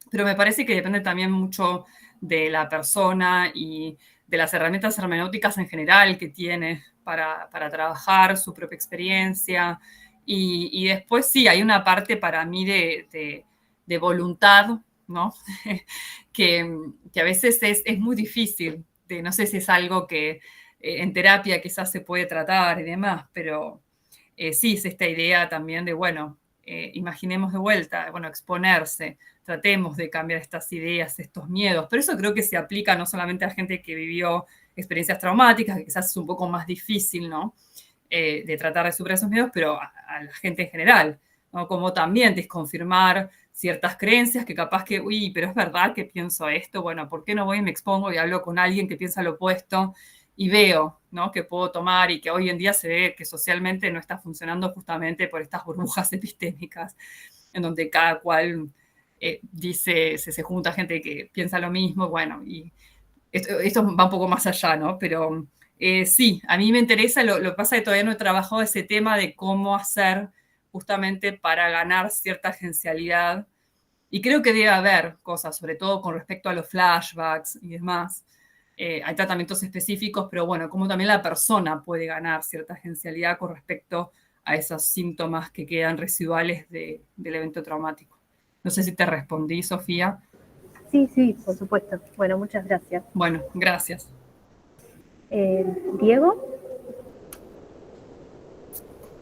Pero me parece que depende también mucho de la persona y de las herramientas hermenéuticas en general que tiene para trabajar su propia experiencia. Y después sí, hay una parte para mí de voluntad, ¿no? que a veces es muy difícil. No sé si es algo que en terapia quizás se puede tratar y demás, pero sí es esta idea también de, bueno, imaginemos de vuelta, bueno, exponerse, tratemos de cambiar estas ideas, estos miedos, pero eso creo que se aplica no solamente a gente que vivió experiencias traumáticas, que quizás es un poco más difícil, ¿no? De tratar de superar esos miedos, pero a la gente en general, ¿no? Como también desconfirmar ciertas creencias que capaz que, uy, pero es verdad que pienso esto, bueno, ¿por qué no voy y me expongo y hablo con alguien que piensa lo opuesto y veo, ¿no? Que puedo tomar y que hoy en día se ve que socialmente no está funcionando justamente por estas burbujas epistémicas, en donde cada cual dice, se junta gente que piensa lo mismo, bueno, y esto va un poco más allá, ¿no? Pero sí, a mí me interesa, lo que pasa es que todavía no he trabajado ese tema de cómo hacer justamente para ganar cierta agencialidad. Y creo que debe haber cosas, sobre todo con respecto a los flashbacks y demás. Hay tratamientos específicos, pero bueno, como también la persona puede ganar cierta agencialidad con respecto a esos síntomas que quedan residuales del evento traumático. No sé si te respondí, Sofía. Sí, sí, por supuesto. Bueno, muchas gracias. Bueno, gracias. Diego.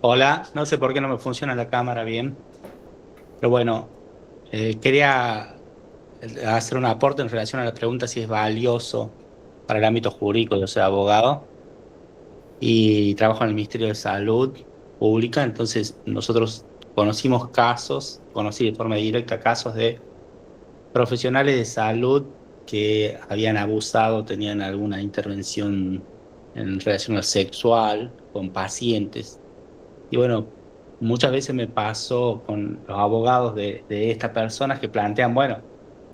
Hola, no sé por qué no me funciona la cámara bien, pero bueno, quería hacer un aporte en relación a la pregunta si es valioso para el ámbito jurídico. Yo soy abogado y trabajo en el Ministerio de Salud Pública, entonces nosotros conocí de forma directa casos de profesionales de salud que habían abusado, tenían alguna intervención en relación al sexual con pacientes. Y bueno, muchas veces me pasó con los abogados de estas personas que plantean, bueno,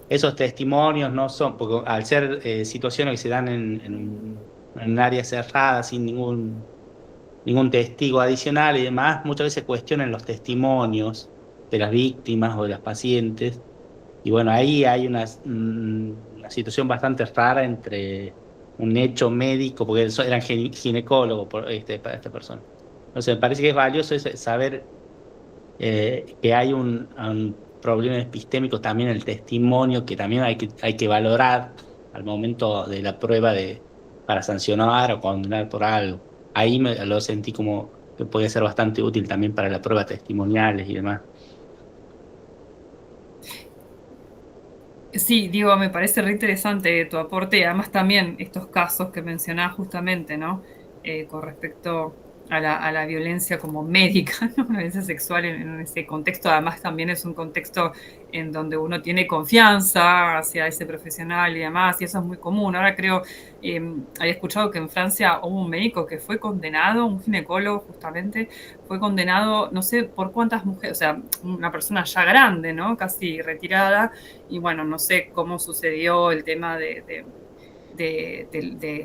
esos testimonios no son, porque al ser situaciones que se dan en un área cerrada, sin ningún testigo adicional y demás, muchas veces cuestionan los testimonios de las víctimas o de las pacientes. Y bueno, ahí hay una situación bastante rara entre un hecho médico, porque eran ginecólogos para esta persona. Entonces, me parece que es valioso saber que hay un problema epistémico también en el testimonio, que también hay que valorar al momento de la prueba para sancionar o condenar por algo. Ahí lo sentí como que puede ser bastante útil también para la prueba testimoniales y demás. Sí, digo, me parece re interesante tu aporte y además también estos casos que mencionás justamente, ¿no? Con respecto a la violencia como médica, ¿no? La violencia sexual en ese contexto, además también es un contexto en donde uno tiene confianza hacia ese profesional y demás, y eso es muy común. Ahora creo, había escuchado que en Francia hubo un médico que fue condenado, un ginecólogo justamente, fue condenado, no sé por cuántas mujeres, o sea, una persona ya grande, ¿no? Casi retirada, y bueno, no sé cómo sucedió el tema de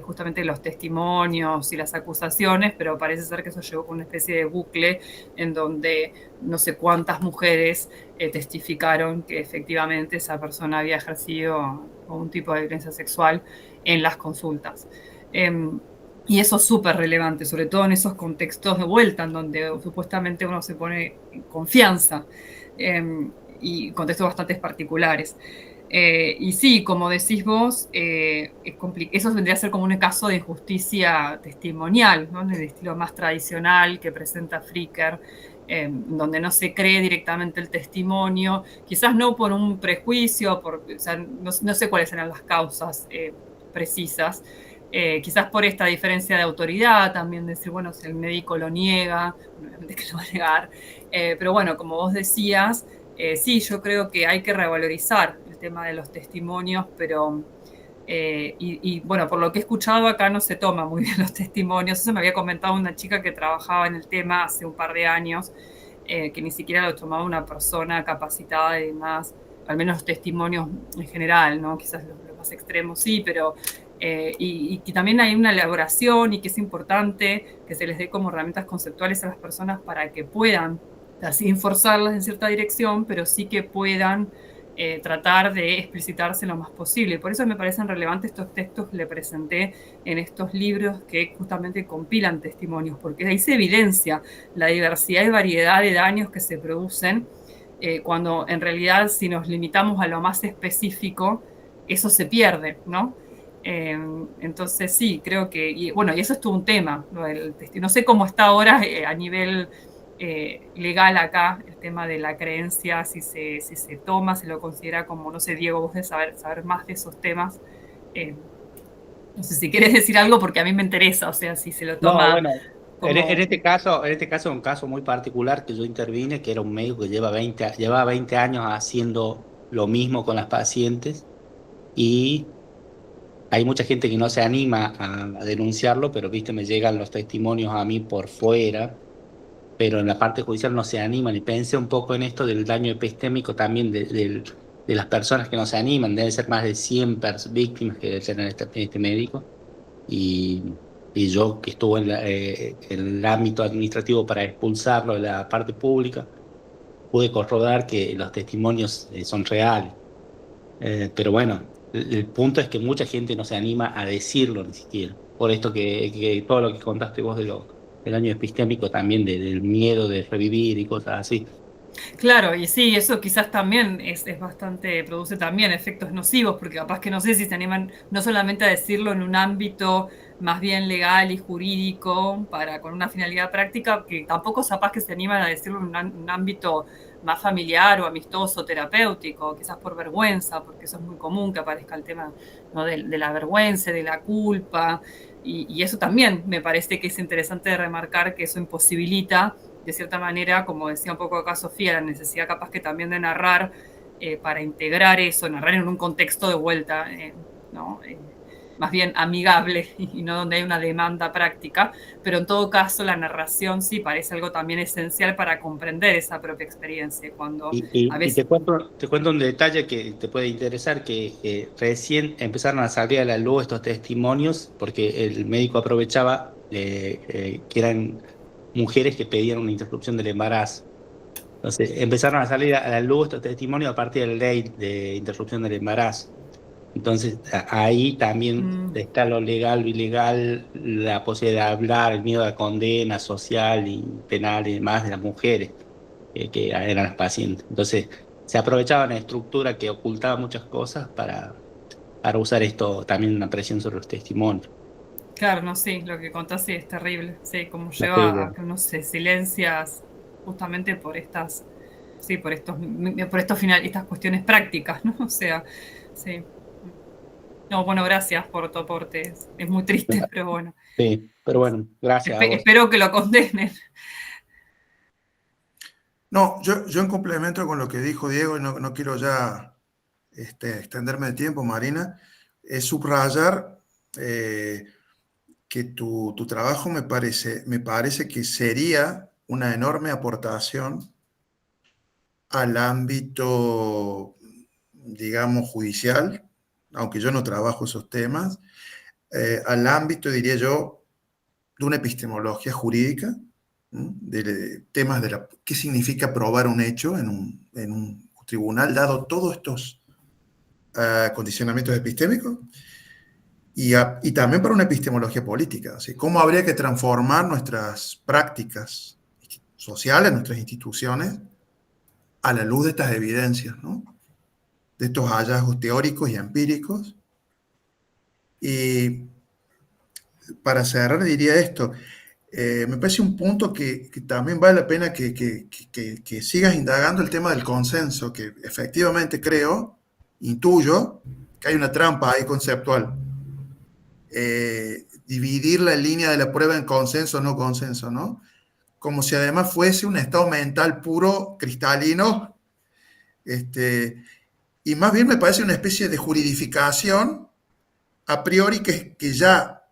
justamente los testimonios y las acusaciones, pero parece ser que eso llegó con una especie de bucle en donde no sé cuántas mujeres testificaron que efectivamente esa persona había ejercido algún tipo de violencia sexual en las consultas. Y eso es súper relevante, sobre todo en esos contextos de vuelta, en donde supuestamente uno se pone en confianza, y contextos bastante particulares. Y sí, como decís vos, eso vendría a ser como un caso de injusticia testimonial, ¿no? En el estilo más tradicional que presenta Fricker, donde no se cree directamente el testimonio, quizás no por un prejuicio, o sea, no sé cuáles eran las causas precisas, quizás por esta diferencia de autoridad, también decir, bueno, si el médico lo niega, obviamente que lo va a negar, pero bueno, como vos decías, sí, yo creo que hay que revalorizar el tema de los testimonios, pero bueno, por lo que he escuchado acá no se toma muy bien los testimonios. Eso me había comentado una chica que trabajaba en el tema hace un par de años, que ni siquiera lo tomaba una persona capacitada y demás, al menos los testimonios en general, ¿no? Quizás los más extremos sí, pero y que también hay una elaboración y que es importante que se les dé como herramientas conceptuales a las personas para que puedan, sin forzarlas en cierta dirección, pero sí que puedan tratar de explicitarse lo más posible. Por eso me parecen relevantes estos textos que le presenté en estos libros que justamente compilan testimonios, porque ahí se evidencia la diversidad y variedad de daños que se producen cuando en realidad si nos limitamos a lo más específico, eso se pierde, ¿no? Entonces sí, creo que, y bueno, y eso es todo un tema, ¿no? No sé cómo está ahora a nivel legal acá el tema de la creencia, si se toma, se lo considera como, no sé, Diego, vos de saber más de esos temas. Eh, no sé si quieres decir algo porque a mí me interesa, o sea, si se lo No, toma bueno, como... en este caso es un caso muy particular que yo intervine, que era un médico que llevaba 20 años haciendo lo mismo con las pacientes y hay mucha gente que no se anima a denunciarlo, pero viste, me llegan los testimonios a mí por fuera, pero en la parte judicial no se animan y pensé un poco en esto del daño epistémico también de las personas que no se animan, deben ser más de 100 víctimas que debe tener este médico. Y, y yo que estuve en el ámbito administrativo para expulsarlo de la parte pública, pude corroborar que los testimonios son reales. Pero bueno, el punto es que mucha gente no se anima a decirlo ni siquiera. Por esto que todo lo que contaste vos del daño epistémico también, del miedo de revivir y cosas así. Claro, y sí, eso quizás también es bastante, produce también efectos nocivos, porque capaz que no sé si se animan no solamente a decirlo en un ámbito más bien legal y jurídico, con una finalidad práctica, que tampoco capaz que se animan a decirlo en un ámbito más familiar o amistoso, terapéutico, quizás por vergüenza, porque eso es muy común que aparezca el tema, ¿no? de la vergüenza, de la culpa, y eso también me parece que es interesante remarcar que eso imposibilita de cierta manera, como decía un poco acá Sofía, la necesidad capaz que también de narrar para integrar eso, narrar en un contexto de vuelta, ¿no? Más bien amigable y no donde hay una demanda práctica, pero en todo caso la narración sí parece algo también esencial para comprender esa propia experiencia, cuando a Y veces... te cuento un detalle que te puede interesar, que recién empezaron a salir a la luz estos testimonios porque el médico aprovechaba que eran mujeres que pedían una interrupción del embarazo. Entonces empezaron a salir a la luz estos testimonios a partir de la ley de interrupción del embarazo. Entonces ahí también Mm, está lo legal, lo ilegal, la posibilidad de hablar, el miedo a la condena social y penal y demás de las mujeres que eran las pacientes. Entonces, se aprovechaba una estructura que ocultaba muchas cosas para usar esto también una presión sobre los testimonios. claro, no, sí, lo que contás sí es terrible, sí, como La lleva a pérdida. que uno se silencias justamente por estas, sí, por estos final, estas cuestiones prácticas, ¿no? O sea, sí. No, bueno, gracias por tu aporte. Es muy triste, pero bueno. Sí, pero bueno, gracias a vos. Espero que lo condenen. No, yo en complemento con lo que dijo Diego, y no quiero ya extenderme de tiempo, Marina, es subrayar que tu trabajo me parece que sería una enorme aportación al ámbito, digamos, judicial, aunque yo no trabajo esos temas, al ámbito, diría yo, de una epistemología jurídica, ¿no? De temas de qué significa probar un hecho en un tribunal, dado todos estos condicionamientos epistémicos, y también para una epistemología política, ¿sí? Cómo habría que transformar nuestras prácticas sociales, nuestras instituciones, a la luz de estas evidencias, ¿no? De estos hallazgos teóricos y empíricos. Y para cerrar diría esto, me parece un punto que también vale la pena que sigas indagando el tema del consenso, que efectivamente creo, intuyo, que hay una trampa ahí conceptual. Dividir la línea de la prueba en consenso o no consenso, ¿no? Como si además fuese un estado mental puro, cristalino, y más bien me parece una especie de juridificación a priori que ya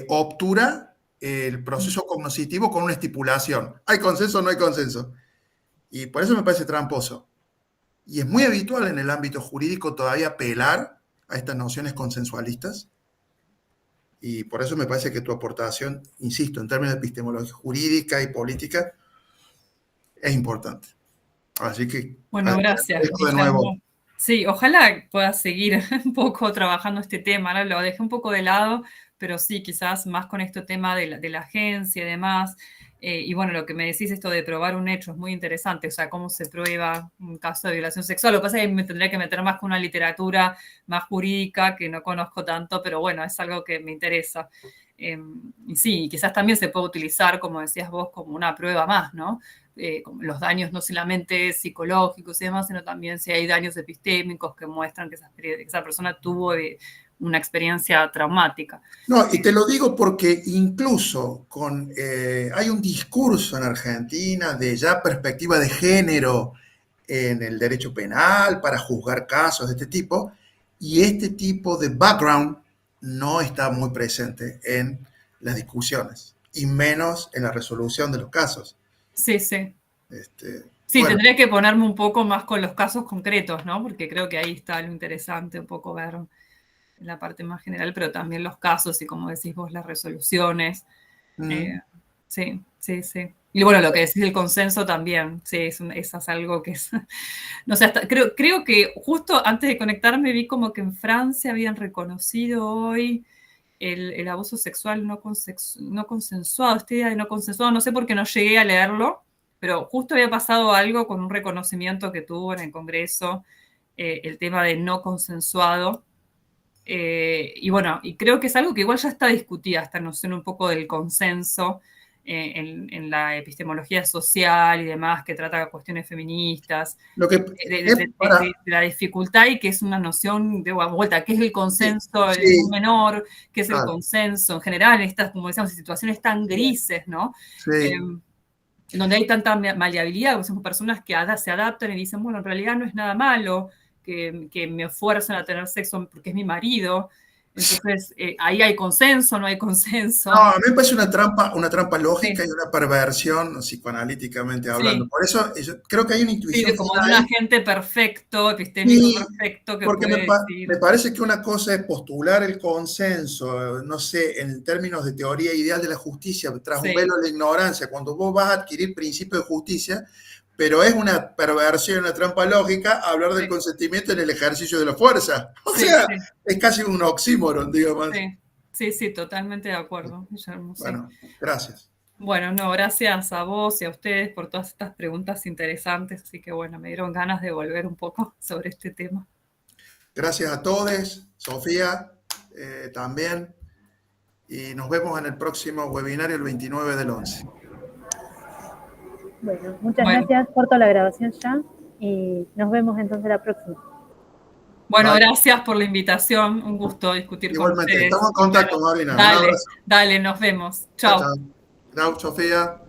obtura el proceso cognoscitivo con una estipulación. ¿Hay consenso o no hay consenso? Y por eso me parece tramposo. Y es muy habitual en el ámbito jurídico todavía apelar a estas nociones consensualistas, Y por eso me parece que tu aportación, insisto, en términos de epistemología jurídica y política, es importante. Así que Bueno, gracias, agradezco de Guillermo. nuevo. Sí, ojalá pueda seguir un poco trabajando este tema. Ahora lo dejé un poco de lado, pero sí, quizás más con este tema de la agencia y demás. Y bueno, lo que me decís, esto de probar un hecho es muy interesante, o sea, cómo se prueba un caso de violación sexual. Lo que pasa es que me tendría que meter más con una literatura más jurídica que no conozco tanto, pero bueno, es algo que me interesa. Y sí, quizás también se puede utilizar, como decías vos, como una prueba más, ¿no? Como los daños no solamente psicológicos y demás, sino también si hay daños epistémicos que muestran que esa persona tuvo una experiencia traumática. No, y te lo digo porque incluso hay un discurso en Argentina de ya perspectiva de género en el derecho penal para juzgar casos de este tipo, y este tipo de background no está muy presente en las discusiones, y menos en la resolución de los casos. Sí, sí. Sí, Bueno, tendría que ponerme un poco más con los casos concretos, ¿no? Porque creo que ahí está lo interesante, un poco ver la parte más general, pero también los casos y, como decís vos, las resoluciones. Sí, sí, sí. Y bueno, lo que decís del consenso también, sí, eso es algo que es... No sé, creo que justo antes de conectarme vi como que en Francia habían reconocido hoy el abuso sexual no consensuado, esta idea de no consensuado, no sé por qué no llegué a leerlo, pero justo había pasado algo con un reconocimiento que tuvo en el Congreso, el tema de no consensuado. Y bueno, y creo que es algo que igual ya está discutida, esta noción un poco del consenso en la epistemología social y demás, que trata cuestiones feministas, lo que de la dificultad y que es una noción de vuelta, ¿qué es el consenso sí, en un menor? ¿Qué es el claro, consenso en general en estas, como decíamos, situaciones tan grises, ¿no? sí. Donde hay tanta maleabilidad, como somos personas que se adaptan y dicen, bueno, en realidad no es nada malo, que me fuerzan a tener sexo porque es mi marido. Entonces, ahí hay consenso, no hay consenso. No, a mí me parece una trampa lógica Sí, y una perversión psicoanalíticamente hablando. sí, Por eso yo creo que hay una sí, intuición como fina de un ahí. agente perfecto, epistémico Y perfecto, que porque puede me decir, parece que una cosa es postular el consenso, no sé, en términos de teoría ideal de la justicia, tras un sí, velo de la ignorancia, cuando vos vas a adquirir principios de justicia, pero es una perversión, una trampa lógica hablar del sí, consentimiento en el ejercicio de la fuerza. O sí, sea, sí, es casi un oxímoron, digamos. sí, sí, sí, totalmente de acuerdo, Guillermo, sí. Bueno, gracias. Bueno, no, gracias a vos y a ustedes por todas estas preguntas interesantes, así que bueno, me dieron ganas de volver un poco sobre este tema. Gracias a todos, Sofía también, y nos vemos en el próximo webinario el 29 del 11. Bueno, muchas Bueno, gracias. Corto la grabación ya y nos vemos entonces la próxima. bueno, Vale. gracias por la invitación, un gusto discutir con Igualmente, ustedes. estamos en Y bueno, contacto, Marina. Un dale, abrazo. dale, nos vemos. Chao, Chao. chao. Chao, Sofía.